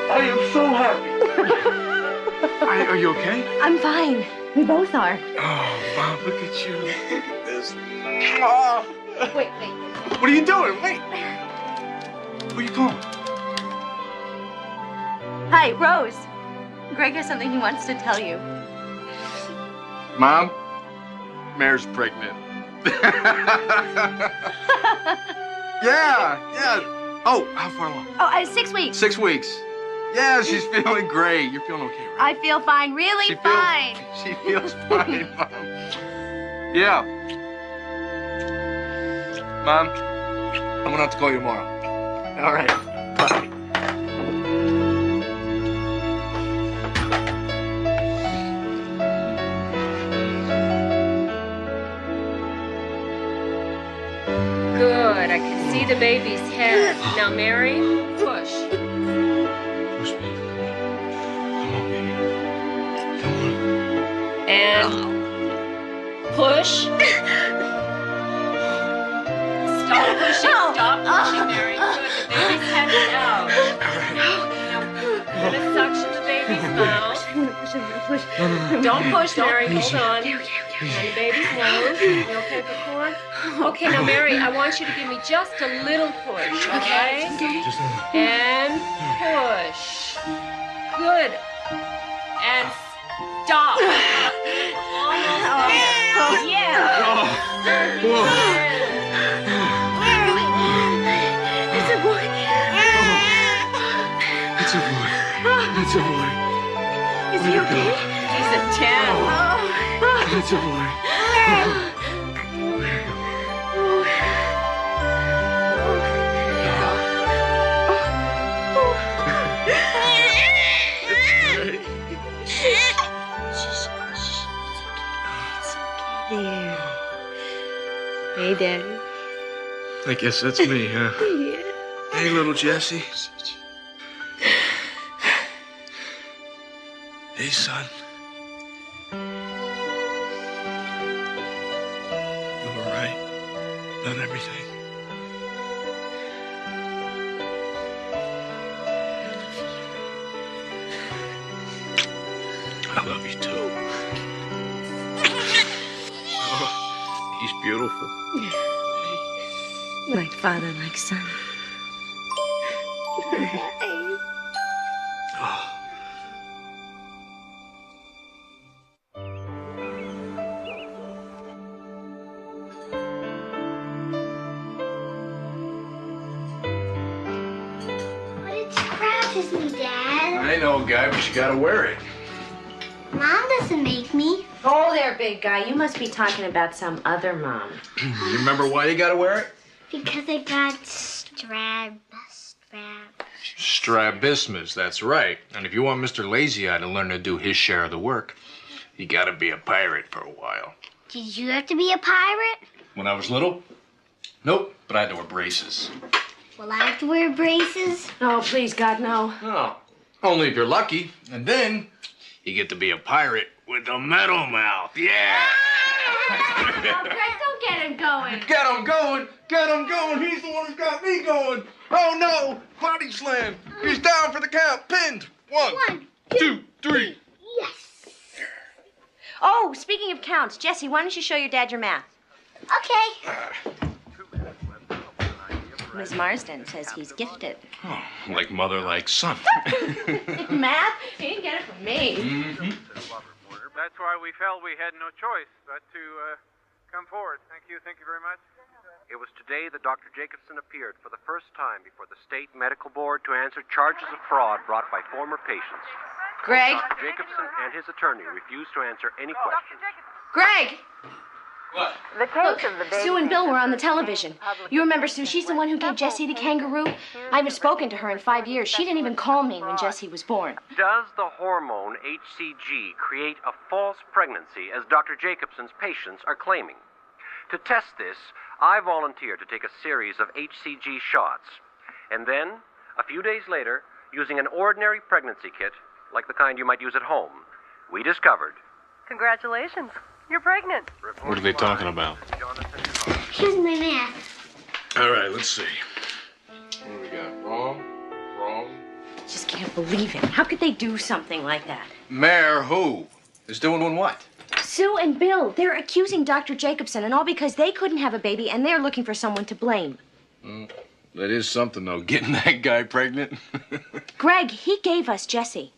I am so happy. Are you okay? I'm fine. We both are. Oh, Mom, look at you. Look at this. Oh. Wait. What are you doing? Wait. Who are you calling? Hi, Rose. Greg has something he wants to tell you. Mom, Mare's pregnant. Yeah. Oh, how far along? Oh, 6 weeks. 6 weeks. Yeah, she's feeling great. You're feeling okay, right? I feel fine, really fine. She feels fine, Mom. Yeah. Mom, I'm gonna have to call you tomorrow. All right. Bye. Good. I can see the baby's head. Now, Mary, push. Push me. Come on, baby. Come on. And push. pushing. Stop pushing, Mary. Good. The baby's headed out. Now, we're gonna suction the baby's mouth. Don't push, Mary. Hold on. And the baby's nose. You okay for corn? Okay, now, Mary, I want you to give me just a little push, okay? And push. Good. And stop. Almost there. Yeah. It's a boy. It's a boy. It's a boy. Is he okay? He's a 10. It's a boy. There. Hey, Daddy. I guess that's me, huh? Yeah. Hey, little Jesse. Hey, son. You were right. Done everything. I love you too. Oh, he's beautiful. Like father, like son. Oh. It scratches me, Dad. I know, guy, but you gotta wear it. Mom doesn't make me. Oh, there, big guy. You must be talking about some other mom. You remember why you gotta wear it? Because I got Strabismus, that's right. And if you want Mr. Lazy Eye to learn to do his share of the work, you gotta be a pirate for a while. Did you have to be a pirate? When I was little? Nope, but I had to wear braces. Will I have to wear braces? Oh, please, God, no. Oh, only if you're lucky. And then you get to be a pirate with a metal mouth. Yeah! Oh, Greg, don't get him going. Get him going! Get him going! He's the one who's got me going! Oh no! Body slam! He's down for the count! Pinned! One, two, three. Yes. Oh, speaking of counts, Jesse, why don't you show your dad your math? Okay. Miss Marsden says he's gifted. Oh, like mother, like son. Math? He didn't get it from me. Mm-hmm. That's why we felt we had no choice but to come forward. Thank you very much. It was today that Dr. Jacobson appeared for the first time before the State Medical Board to answer charges of fraud brought by former patients. Greg? Dr. Jacobson and his attorney refused to answer any questions. Greg! What? The case of the baby. Sue and Bill were on the television. You remember Sue? She's the one who gave Jesse the kangaroo. I haven't spoken to her in 5 years. She didn't even call me when Jesse was born. Does the hormone HCG create a false pregnancy, as Dr. Jacobson's patients are claiming? To test this, I volunteered to take a series of HCG shots. And then, a few days later, using an ordinary pregnancy kit, like the kind you might use at home, we discovered... Congratulations. You're pregnant. What are they talking about? Here's my math. All right, let's see. What do we got? Wrong. Just can't believe it. How could they do something like that? Mayor who? Is doing what? Sue and Bill, they're accusing Dr. Jacobson, and all because they couldn't have a baby, and they're looking for someone to blame. That is something, though, getting that guy pregnant. Greg, he gave us Jesse.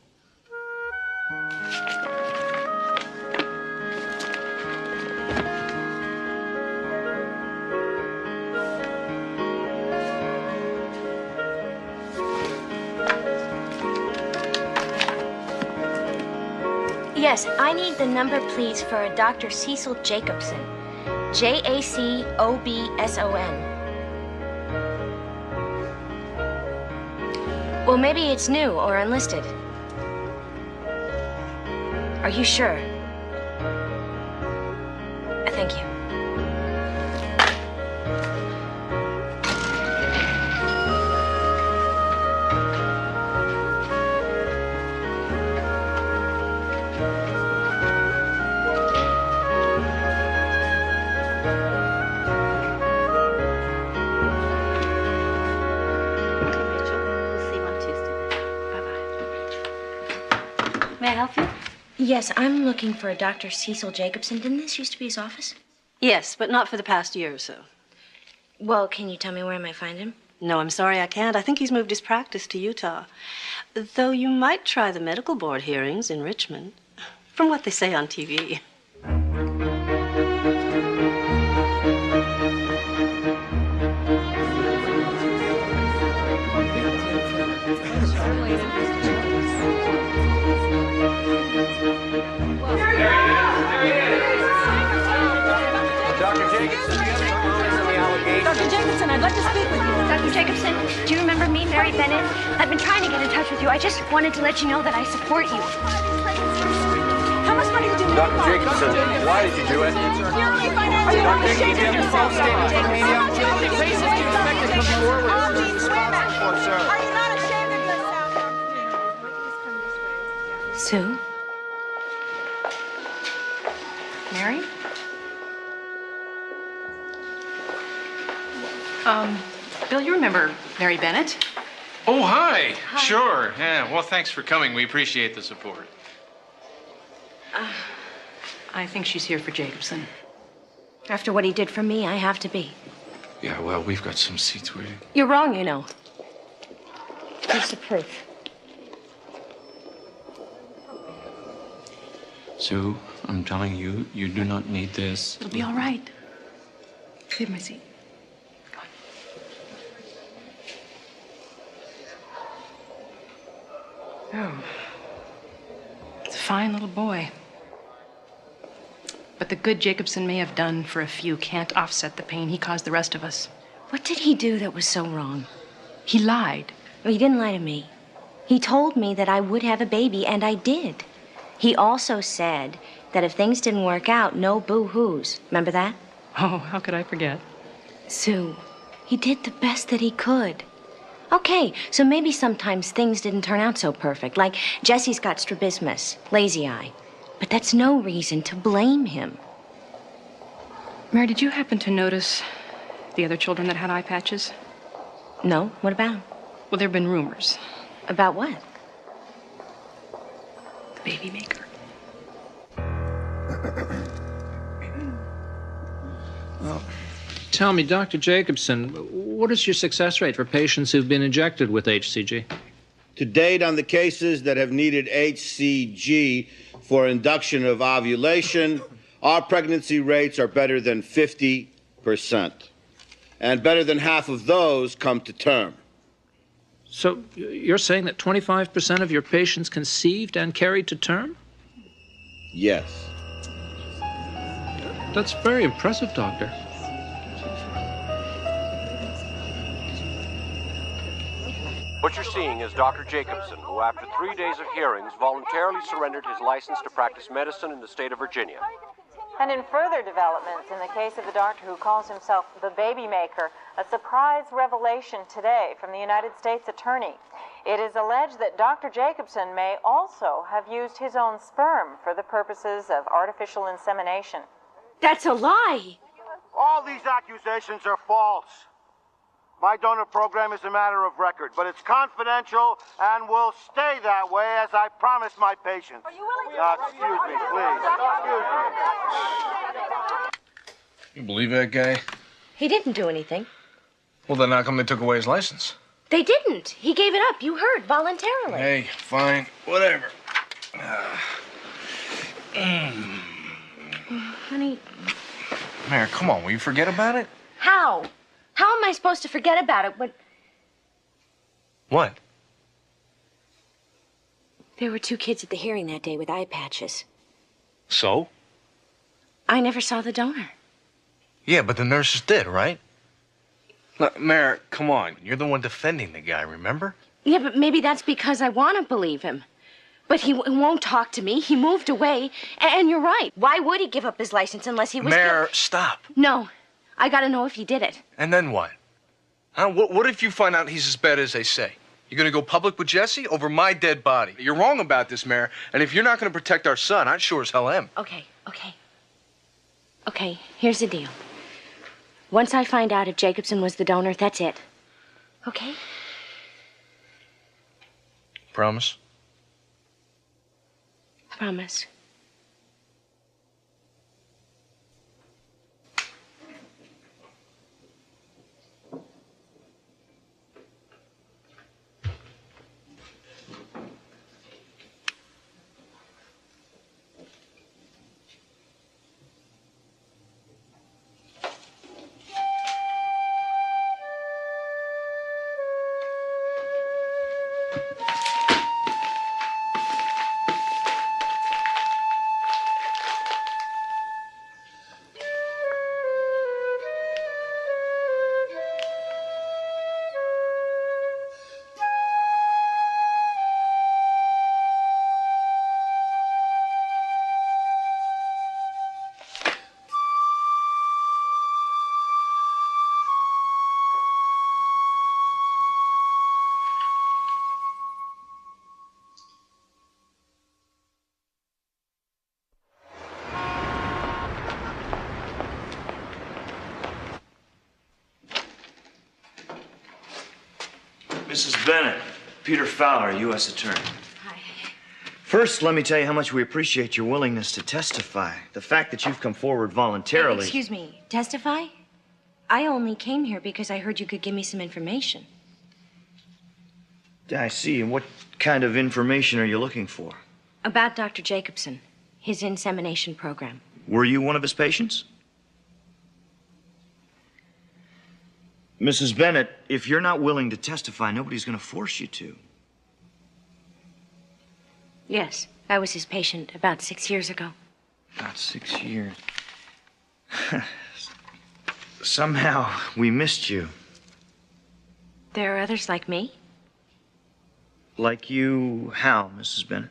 Yes, I need the number, please, for a Dr. Cecil Jacobson. Jacobson. Well, maybe it's new or enlisted. Are you sure? Thank you. Yes, I'm looking for a Dr. Cecil Jacobson. Didn't this used to be his office? Yes, but not for the past year or so. Well, can you tell me where I might find him? No, I'm sorry, I can't. I think he's moved his practice to Utah. Though you might try the medical board hearings in Richmond, from what they say on TV. Dr. Jacobson, I'd like to speak with you. Dr. Jacobson, do you remember me, Mary Bennett? I've been trying to get in touch with you. I just wanted to let you know that I support you. How much money did you make? Dr. Jacobson, why did you do it? Are you not ashamed of yourself? Are you not ashamed of yourself? Sue? Mary? Bill, you remember Mary Bennett? Oh, hi. Sure. Yeah. Well, thanks for coming. We appreciate the support. I think she's here for Jacobson. After what he did for me, I have to be. Yeah, well, we've got some seats waiting. You're wrong, you know. Here's the proof. Sue, I'm telling you, you do not need this. It'll be all right. Leave my seat. Oh. It's a fine little boy. But the good Jacobson may have done for a few can't offset the pain he caused the rest of us. What did he do that was so wrong? He lied. Well, he didn't lie to me. He told me that I would have a baby, and I did. He also said that if things didn't work out, no boo-hoos. Remember that? Oh, how could I forget? Sue, he did the best that he could. Okay, so maybe sometimes things didn't turn out so perfect, like Jesse's got strabismus, lazy eye. But that's no reason to blame him. Mary, did you happen to notice the other children that had eye patches? No? What about them? Well, there have been rumors. About what? The baby maker. Well, tell me, Dr. Jacobson, what is your success rate for patients who've been injected with HCG? To date, on the cases that have needed HCG for induction of ovulation, our pregnancy rates are better than 50%. And better than half of those come to term. So you're saying that 25% of your patients conceived and carried to term? Yes. That's very impressive, Doctor. What you're seeing is Dr. Jacobson, who after 3 days of hearings voluntarily surrendered his license to practice medicine in the state of Virginia. And in further developments, in the case of the doctor who calls himself the baby maker, a surprise revelation today from the United States Attorney. It is alleged that Dr. Jacobson may also have used his own sperm for the purposes of artificial insemination. That's a lie! All these accusations are false. My donor program is a matter of record, but it's confidential and will stay that way as I promised my patients. Are you willing to excuse me, please. Excuse me. You believe that guy? He didn't do anything. Well, then how come they took away his license? They didn't. He gave it up. You heard, voluntarily. Hey, fine, whatever. Honey, Mary, come on, will you forget about it? how? How am I supposed to forget about it when What? there were 2 kids at the hearing that day with eye patches? So? I never saw the donor. Yeah, but the nurses did, right? Look, Mary, come on. You're the one defending the guy, remember? Yeah, but maybe that's because I want to believe him. But he won't talk to me. He moved away. And you're right. Why would he give up his license unless he was... Mary, stop. No. I gotta know if he did it. And then what? Huh? What if you find out he's as bad as they say? You're gonna go public with Jesse over my dead body? You're wrong about this, Mary. And if you're not gonna protect our son, I sure as hell am. Okay. Okay, here's the deal. Once I find out if Jacobson was the donor, that's it. Okay? Promise? Promise. Mrs. Bennett, Peter Fowler, U.S. Attorney. Hi. First, let me tell you how much we appreciate your willingness to testify. The fact that you've come forward voluntarily. Excuse me, testify? I only came here because I heard you could give me some information. I see. And what kind of information are you looking for? About Dr. Jacobson, his insemination program. Were you one of his patients? Mrs. Bennett, if you're not willing to testify, nobody's going to force you to. Yes, I was his patient about 6 years ago. About 6 years. Somehow, we missed you. There are others like me? Like you, how, Mrs. Bennett?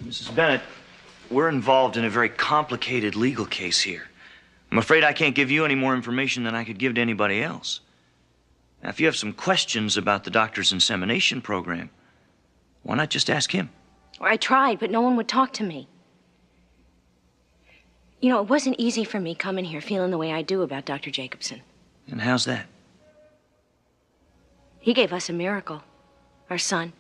Mrs. Bennett, we're involved in a very complicated legal case here. I'm afraid I can't give you any more information than I could give to anybody else. Now, if you have some questions about the doctor's insemination program, why not just ask him? I tried, but no one would talk to me. You know, it wasn't easy for me coming here feeling the way I do about Dr. Jacobson. And how's that? He gave us a miracle, our son.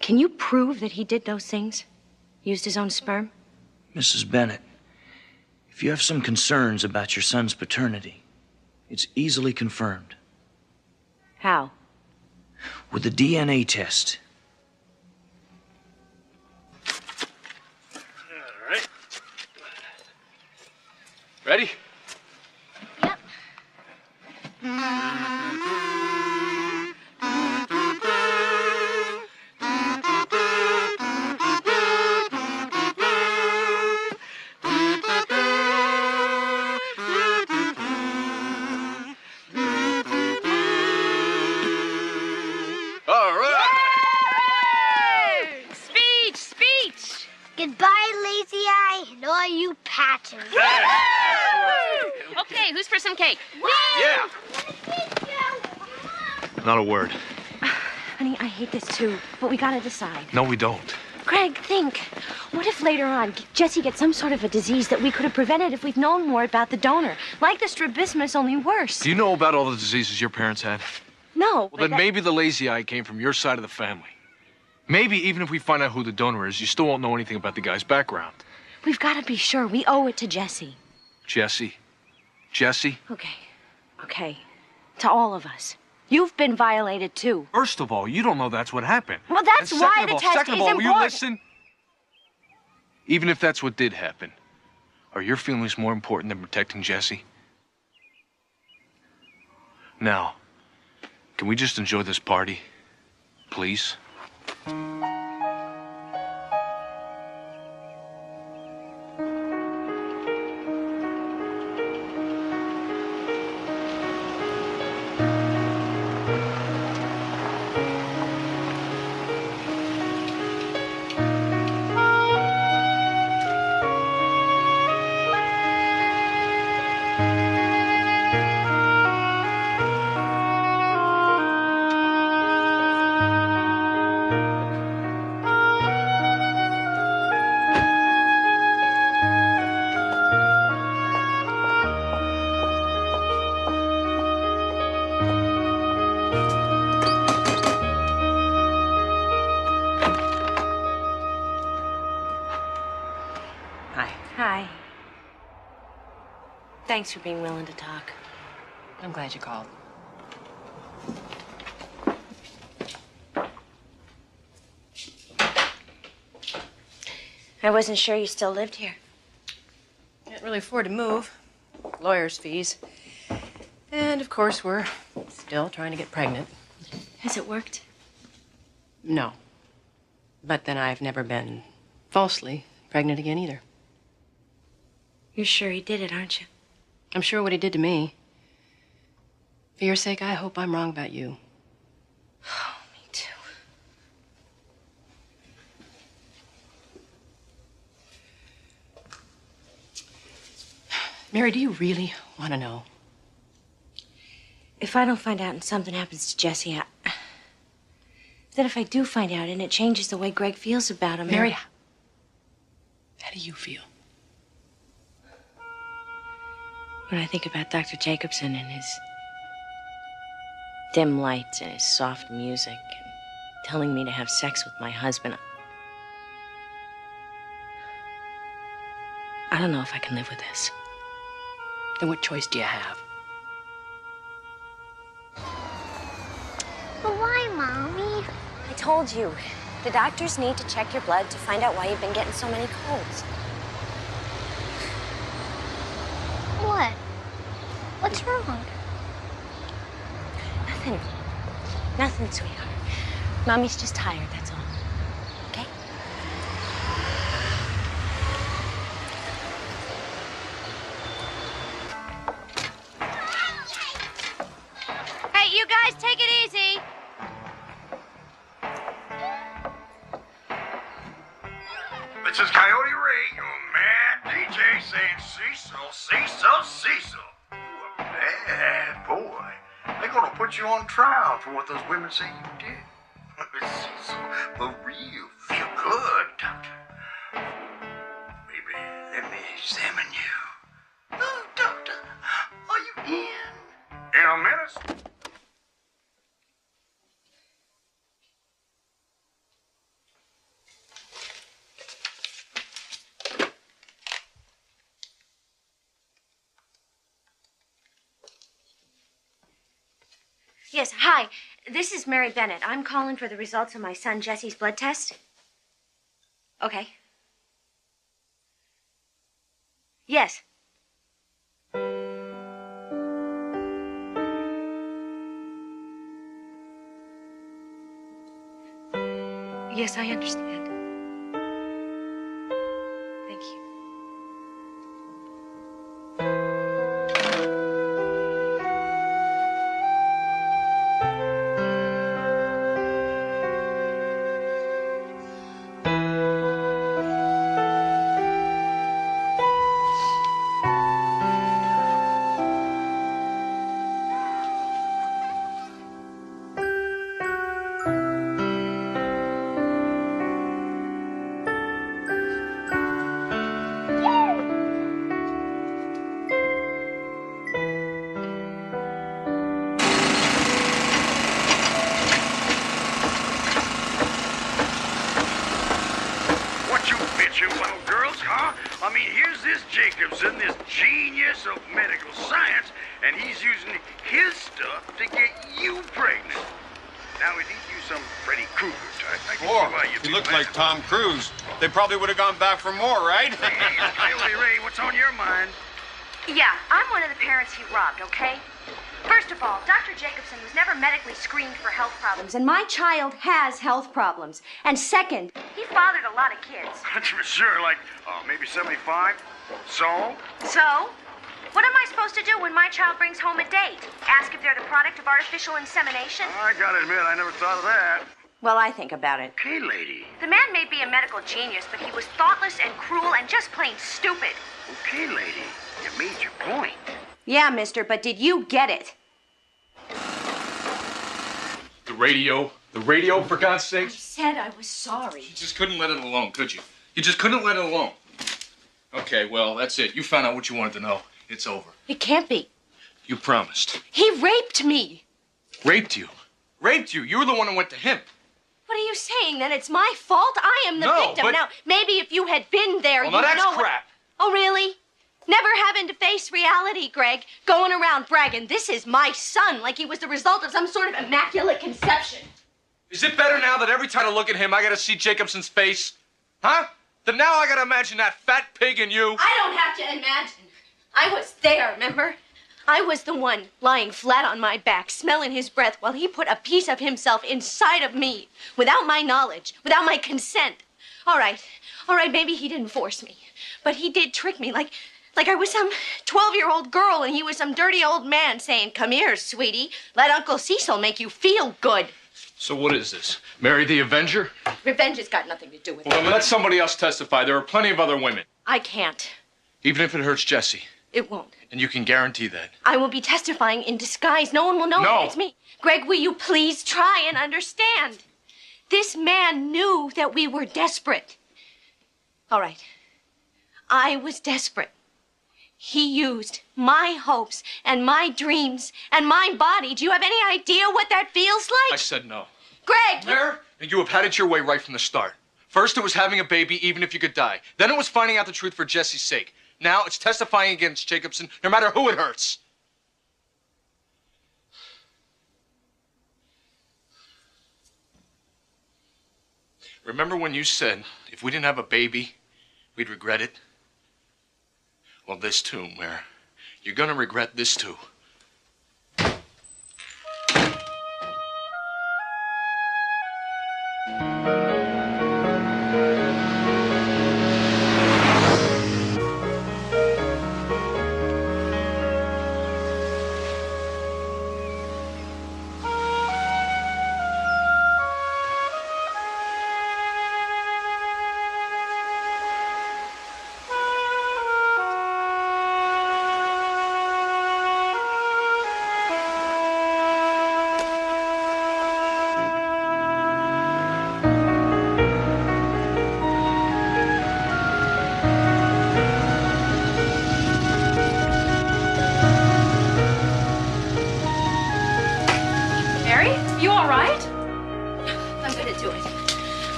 Can you prove that he did those things? Used his own sperm? Mrs. Bennett, if you have some concerns about your son's paternity, it's easily confirmed. How? With a DNA test. All right. Ready? Yep. Goodbye, lazy eye, and all you patches. Okay, who's for some cake? Yeah. Not a word. Honey, I hate this too, but we gotta decide. No, we don't. Craig, think. What if later on Jesse gets some sort of a disease that we could have prevented if we'd known more about the donor? Like the strabismus, only worse. Do you know about all the diseases your parents had? No. Well, then maybe the lazy eye came from your side of the family. Maybe even if we find out who the donor is, you still won't know anything about the guy's background. We've got to be sure. We owe it to Jesse. Jesse? Jesse? Okay. To all of us. You've been violated, too. First of all, you don't know that's what happened. Well, that's And why the test second is of all, important. will you listen? Even if that's what did happen, are your feelings more important than protecting Jesse? Now, can we just enjoy this party? Please? Hi. Thanks for being willing to talk. I'm glad you called. I wasn't sure you still lived here. Can't really afford to move. Lawyers' fees. And, of course, we're still trying to get pregnant. Has it worked? No. But then I've never been falsely pregnant again either. You're sure he did it, aren't you? I'm sure what he did to me. For your sake, I hope I'm wrong about you. Oh, me too. Mary, do you really want to know? If I don't find out and something happens to Jesse, then if I do find out and it changes the way Greg feels about him... Mary, how do you feel? When I think about Dr. Jacobson and his dim lights and his soft music and telling me to have sex with my husband, I don't know if I can live with this. Then what choice do you have? But why, Mommy? I told you, the doctors need to check your blood to find out why you've been getting so many colds. What? What's wrong? Nothing. Nothing, sweetheart. Mommy's just tired, that's all. Okay? Hey, you guys, take it easy. This is Coyote Ray, your mad DJ saying Cecil, Cecil, Cecil. You a bad boy. They're gonna put you on trial for what those women say you did. Cecil, for real, feel good, doctor. Baby, let me examine you. Oh, doctor, are you in? In a minute. Yes, hi. This is Mary Bennett. I'm calling for the results of my son Jesse's blood test. Okay. Yes. Yes, I understand. Thank you. Jacobson, this genius of medical science, and he's using his stuff to get you pregnant. Now, it ain't you some Freddy Krueger type. I can see why you He looked like Tom Cruise. They probably would have gone back for more, right? Hey, Coyote Ray, what's on your mind? Yeah, I'm one of the parents he robbed, okay? First of all, Dr. Jacobson was never medically screened for health problems, and my child has health problems. And second, he fathered a lot of kids. Sure, like, maybe 75? So? So? What am I supposed to do when my child brings home a date? Ask if they're the product of artificial insemination? I gotta admit, I never thought of that. Well, I think about it. Okay, lady. The man may be a medical genius, but he was thoughtless and cruel and just plain stupid. Okay, lady. You made your point. Yeah, mister, but did you get it? The radio, for God's sake. I said I was sorry. You just couldn't let it alone, could you? You just couldn't let it alone. Okay, well, that's it. You found out what you wanted to know. It's over. It can't be. You promised. He raped me. Raped you? Raped you? You were the one who went to him. What are you saying? Then it's my fault? I am the No, victim. but... Now, maybe if you had been there, Well, you'd now that's know crap. Oh, really? Never having to face reality, Greg. Going around bragging, this is my son, like he was the result of some sort of immaculate conception. Is it better now that every time I look at him, I gotta see Jacobson's face? Huh? Then now I gotta imagine that fat pig in you. I don't have to imagine. I was there, remember? I was the one lying flat on my back, smelling his breath while he put a piece of himself inside of me, without my knowledge, without my consent. All right, maybe he didn't force me, but he did trick me like I was some 12-year-old girl and he was some dirty old man saying, "Come here, sweetie, let Uncle Cecil make you feel good." So what is this? Mary the Avenger? Revenge has got nothing to do with it. Well, then let somebody else testify. There are plenty of other women. I can't. Even if it hurts Jesse. It won't. And you can guarantee that. I will be testifying in disguise. No one will know that it's me. Greg, will you please try and understand? This man knew that we were desperate. All right. I was desperate. He used my hopes and my dreams and my body. Do you have any idea what that feels like? I said no. Greg! Mary, you have had it your way right from the start. First, it was having a baby, even if you could die. Then it was finding out the truth for Jesse's sake. Now it's testifying against Jacobson, no matter who it hurts. Remember when you said, if we didn't have a baby, we'd regret it? Well, this too, Mare. You're gonna regret this too.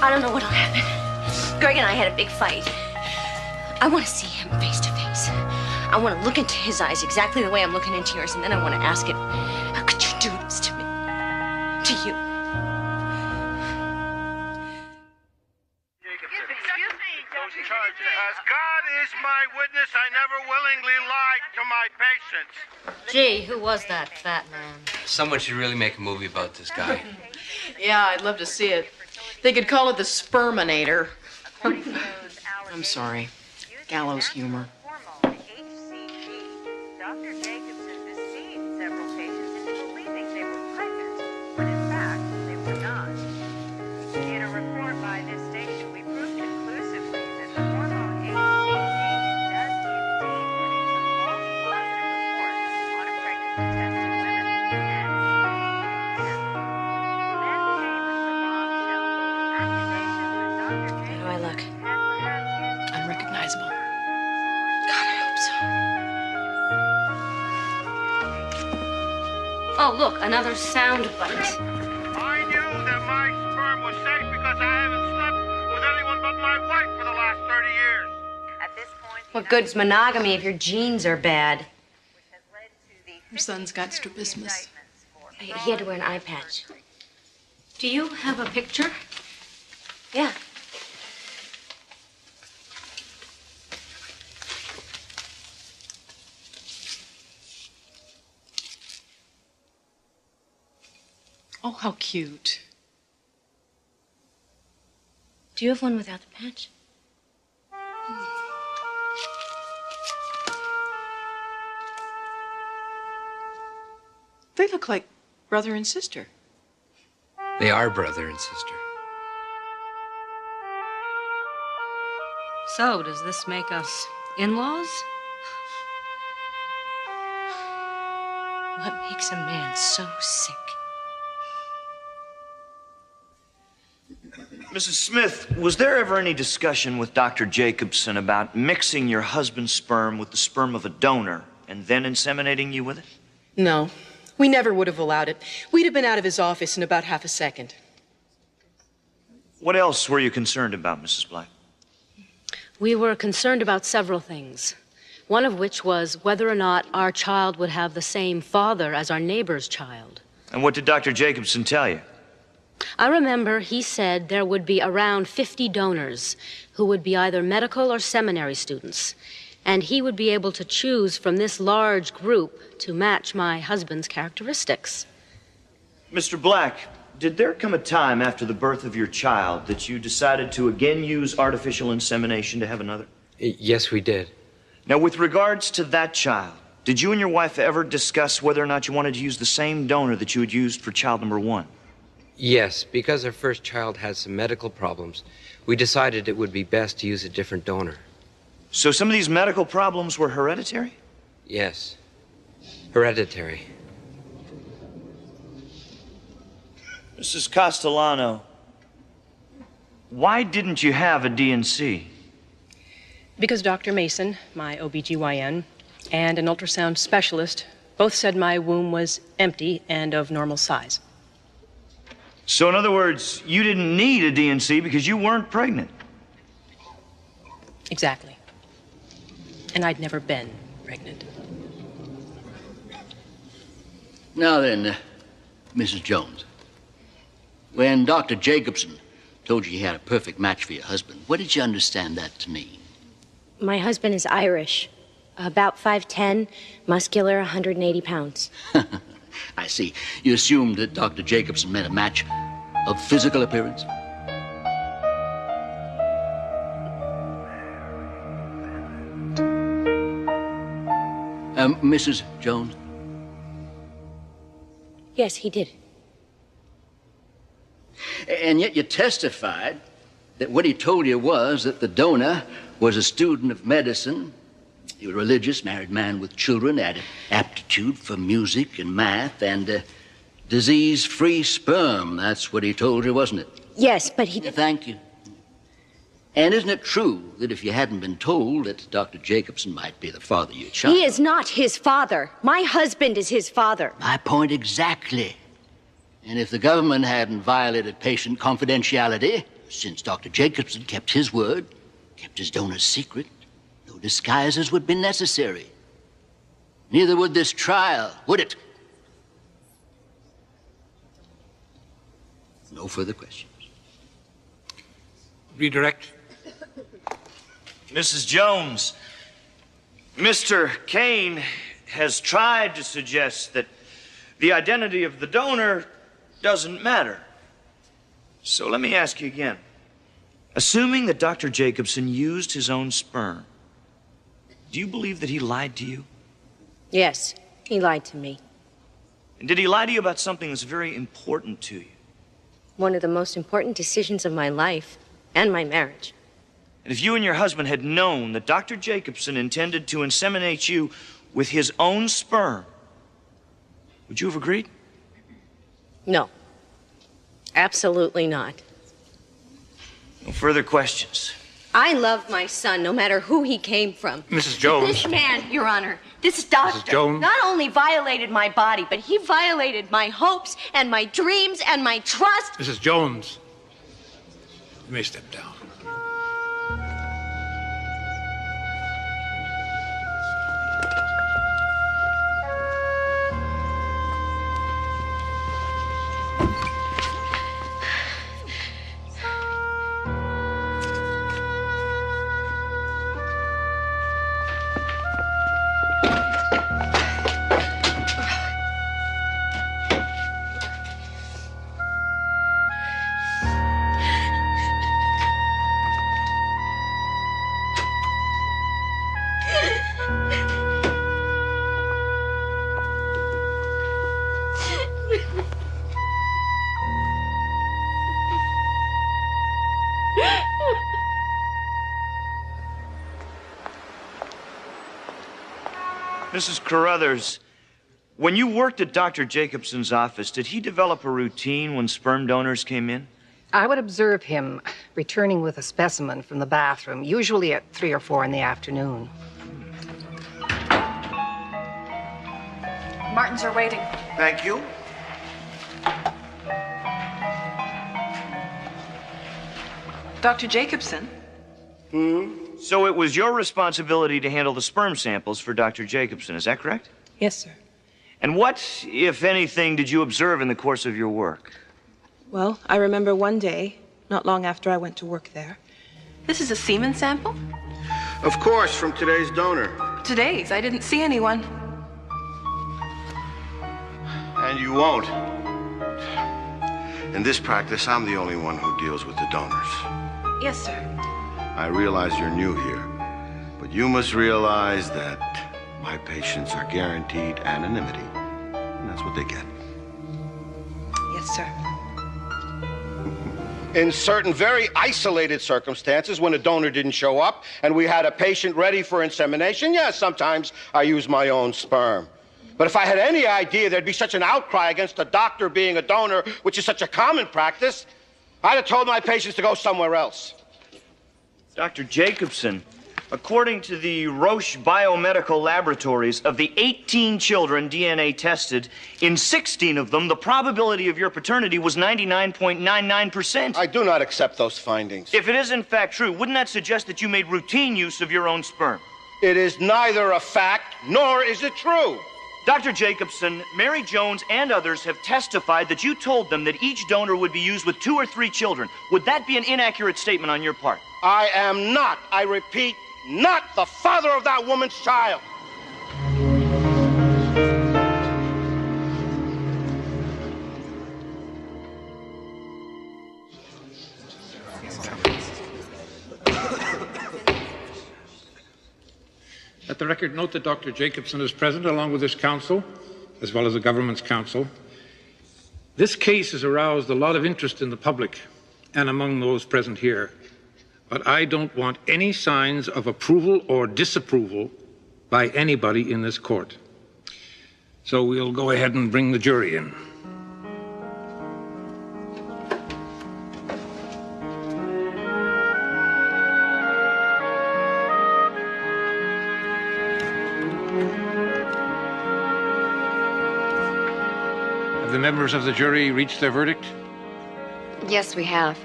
I don't know what'll happen. Greg and I had a big fight. I want to see him face to face. I want to look into his eyes exactly the way I'm looking into yours, and then I want to ask him, how could you do this to me? To you? As God is my witness, I never willingly lied to my patients. Gee, who was that fat man? Someone should really make a movie about this guy. Yeah, I'd love to see it. They could call it The Sperminator. I'm sorry. Gallows humor. Dr. Jacobson deceived several patients into believing they were pregnant, when in fact they were not. In a report by this station, we proved conclusively that the hormone HCG does indeed produce a false positive report on a pregnancy test in women. And then came the bombshell accusation that Dr. How do I look? Unrecognizable. God, I hope so. Oh, look, another sound bite. I knew that my sperm was safe because I haven't slept with anyone but my wife for the last 30 years. At this point, What good's monogamy if your genes are bad? Her son's got strabismus. He had to wear an eye patch. Do you have a picture? Yeah. Oh, how cute. Do you have one without the patch? They look like brother and sister. They are brother and sister. So, does this make us in-laws? What makes a man so sick? Mrs. Smith, was there ever any discussion with Dr. Jacobson about mixing your husband's sperm with the sperm of a donor and then inseminating you with it? No, we never would have allowed it. We'd have been out of his office in about half a second. What else were you concerned about, Mrs. Black? We were concerned about several things. One of which was whether or not our child would have the same father as our neighbor's child. And what did Dr. Jacobson tell you? I remember he said there would be around 50 donors who would be either medical or seminary students, and he would be able to choose from this large group to match my husband's characteristics. Mr. Black, did there come a time after the birth of your child that you decided to again use artificial insemination to have another? Yes, we did. Now, with regards to that child, did you and your wife ever discuss whether or not you wanted to use the same donor that you had used for child number 1? Yes, because our first child had some medical problems, we decided it would be best to use a different donor. So some of these medical problems were hereditary? Yes. Hereditary. Mrs. Castellano, why didn't you have a D&C? Because Dr. Mason, my OBGYN, and an ultrasound specialist both said my womb was empty and of normal size. So in other words, you didn't need a D&C because you weren't pregnant? Exactly. And I'd never been pregnant. Now then, Mrs. Jones, when Dr. Jacobson told you he had a perfect match for your husband, what did you understand that to mean? My husband is Irish, about 5'10", muscular, 180 pounds. I see. You assumed that Dr. Jacobson meant a match of physical appearance? Mrs. Jones? Yes, he did. And yet you testified that what he told you was that the donor was a student of medicine, he was a religious, married man with children, had an aptitude for music and math, and disease-free sperm. That's what he told you, wasn't it? Yes, but he... Thank you. And isn't it true that if you hadn't been told that Dr. Jacobson might be the father of your child... He is not his father. My husband is his father. My point exactly. And if the government hadn't violated patient confidentiality, since Dr. Jacobson kept his word, kept his donor's secret, no disguises would be necessary. Neither would this trial, would it? No further questions. Redirect. Mrs. Jones, Mr. Kane has tried to suggest that the identity of the donor doesn't matter. So let me ask you again. Assuming that Dr. Jacobson used his own sperm, do you believe that he lied to you? Yes, he lied to me. And did he lie to you about something that's very important to you? One of the most important decisions of my life and my marriage. And if you and your husband had known that Dr. Jacobson intended to inseminate you with his own sperm, would you have agreed? No. Absolutely not. No further questions. I love my son, no matter who he came from. Mrs. Jones. This man, Your Honor, this doctor, Mrs. Jones. not only violated my body, but he violated my hopes and my dreams and my trust. Mrs. Jones, you may step down. Mrs. Carruthers, when you worked at Dr. Jacobson's office, did he develop a routine when sperm donors came in? I would observe him returning with a specimen from the bathroom, usually at 3 or 4 in the afternoon. Martins are waiting. Thank you. Dr. Jacobson? So it was your responsibility to handle the sperm samples for Dr. Jacobson, is that correct? Yes, sir. And what, if anything, did you observe in the course of your work? Well, I remember one day, not long after I went to work there. This is a semen sample? Of course, from today's donor. Today's. I didn't see anyone. And you won't. In this practice, I'm the only one who deals with the donors. Yes, sir. I realize you're new here, but you must realize that my patients are guaranteed anonymity, and that's what they get. Yes, sir. In certain very isolated circumstances, when a donor didn't show up and we had a patient ready for insemination, yes, sometimes I use my own sperm. But if I had any idea there'd be such an outcry against a doctor being a donor, which is such a common practice, I'd have told my patients to go somewhere else. Dr. Jacobson, according to the Roche Biomedical Laboratories, of the 18 children DNA tested, in 16 of them, the probability of your paternity was 99.99%. I do not accept those findings. If it is in fact true, wouldn't that suggest that you made routine use of your own sperm? It is neither a fact nor is it true. Dr. Jacobson, Mary Jones, and others have testified that you told them that each donor would be used with 2 or 3 children. Would that be an inaccurate statement on your part? I am not, I repeat, not the father of that woman's child. Let the record note that Dr. Jacobson is present along with his counsel, as well as the government's counsel. This case has aroused a lot of interest in the public and among those present here, but I don't want any signs of approval or disapproval by anybody in this court. So we'll go ahead and bring the jury in. Have the members of the jury reached their verdict? Yes, we have.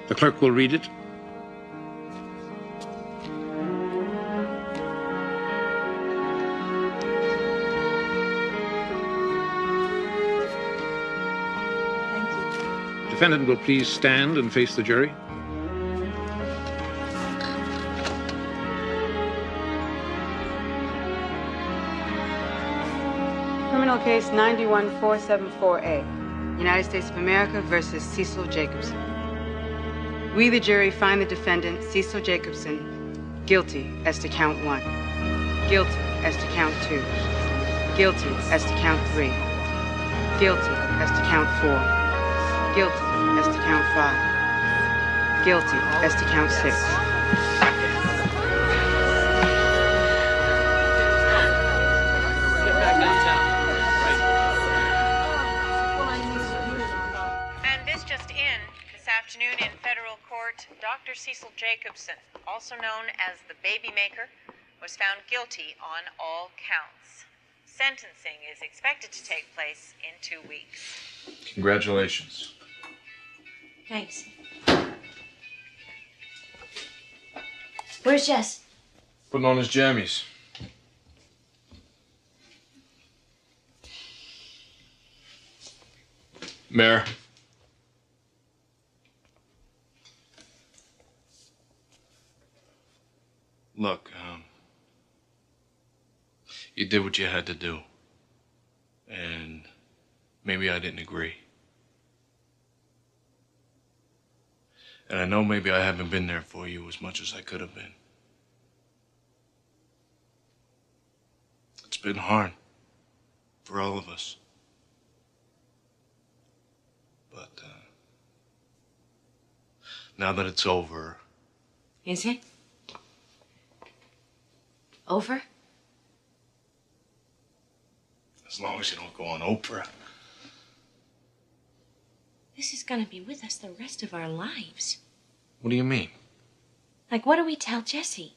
The clerk will read it. The defendant will please stand and face the jury. Criminal case 91474A, United States of America versus Cecil Jacobson. We, the jury, find the defendant, Cecil Jacobson, guilty as to count 1, guilty as to count 2, guilty as to count 3, guilty as to count 4, guilty as to count 5, guilty as to count 6. Afternoon in federal court, Dr. Cecil Jacobson, also known as the Baby Maker, was found guilty on all counts. Sentencing is expected to take place in 2 weeks. Congratulations. Thanks. Where's Jess? Putting on his jammies. Mayor. Look, you did what you had to do. And maybe I didn't agree. And I know maybe I haven't been there for you as much as I could have been. It's been hard for all of us. But now that it's over... Is it? Over? As long as you don't go on Oprah. This is gonna be with us the rest of our lives. What do you mean? Like, what do we tell Jesse?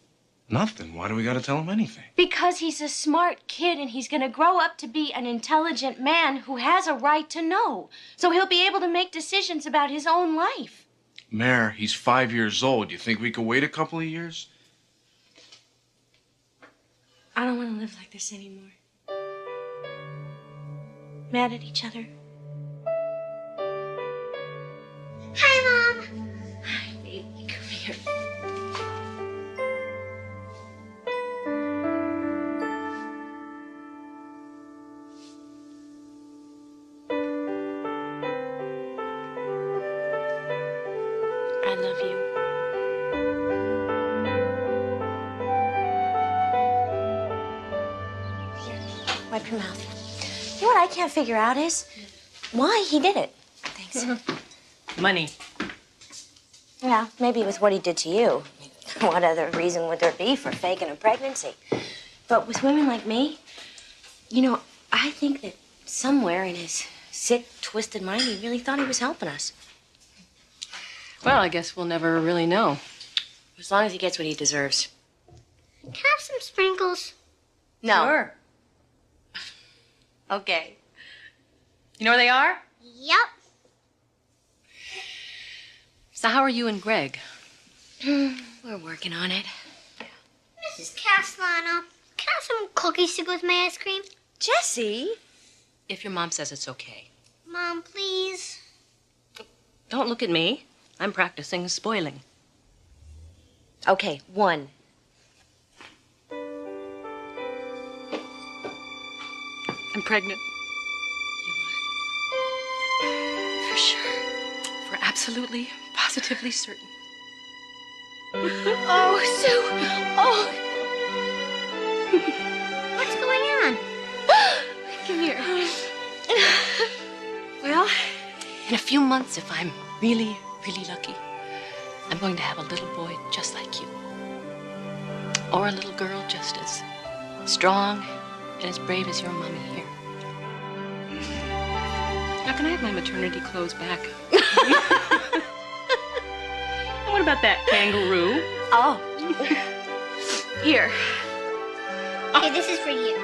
Nothing. Why do we gotta tell him anything? Because he's a smart kid and he's gonna grow up to be an intelligent man who has a right to know. So he'll be able to make decisions about his own life. Mayor, he's 5 years old. You think we could wait a couple of years? I don't want to live like this anymore. Mad at each other. love you. Wipe your mouth. You know what I can't figure out is why he did it. Thanks. Money. Yeah, maybe with what he did to you. What other reason would there be for faking a pregnancy? But with women like me, you know, I think that somewhere in his sick, twisted mind, he really thought he was helping us. Well, I guess we'll never really know. As long as he gets what he deserves. Can I have some sprinkles? No. Sure. Okay. You know where they are? Yep. So how are you and Greg? We're working on it. Mrs. Castellano, can I have some cookies to go with my ice cream? Jessie? If your mom says it's okay. Mom, please. Don't look at me. I'm practicing spoiling. Okay, 1. I'm pregnant. For sure. For absolutely, positively certain. Oh, Sue. Oh. What's going on? Come here. Well, In a few months, if I'm really, really lucky, I'm going to have a little boy just like you. Or a little girl just as strong and as brave as your mommy here. Now, can I have my maternity clothes back? And what about that kangaroo? Oh. Here. Okay, this is for you.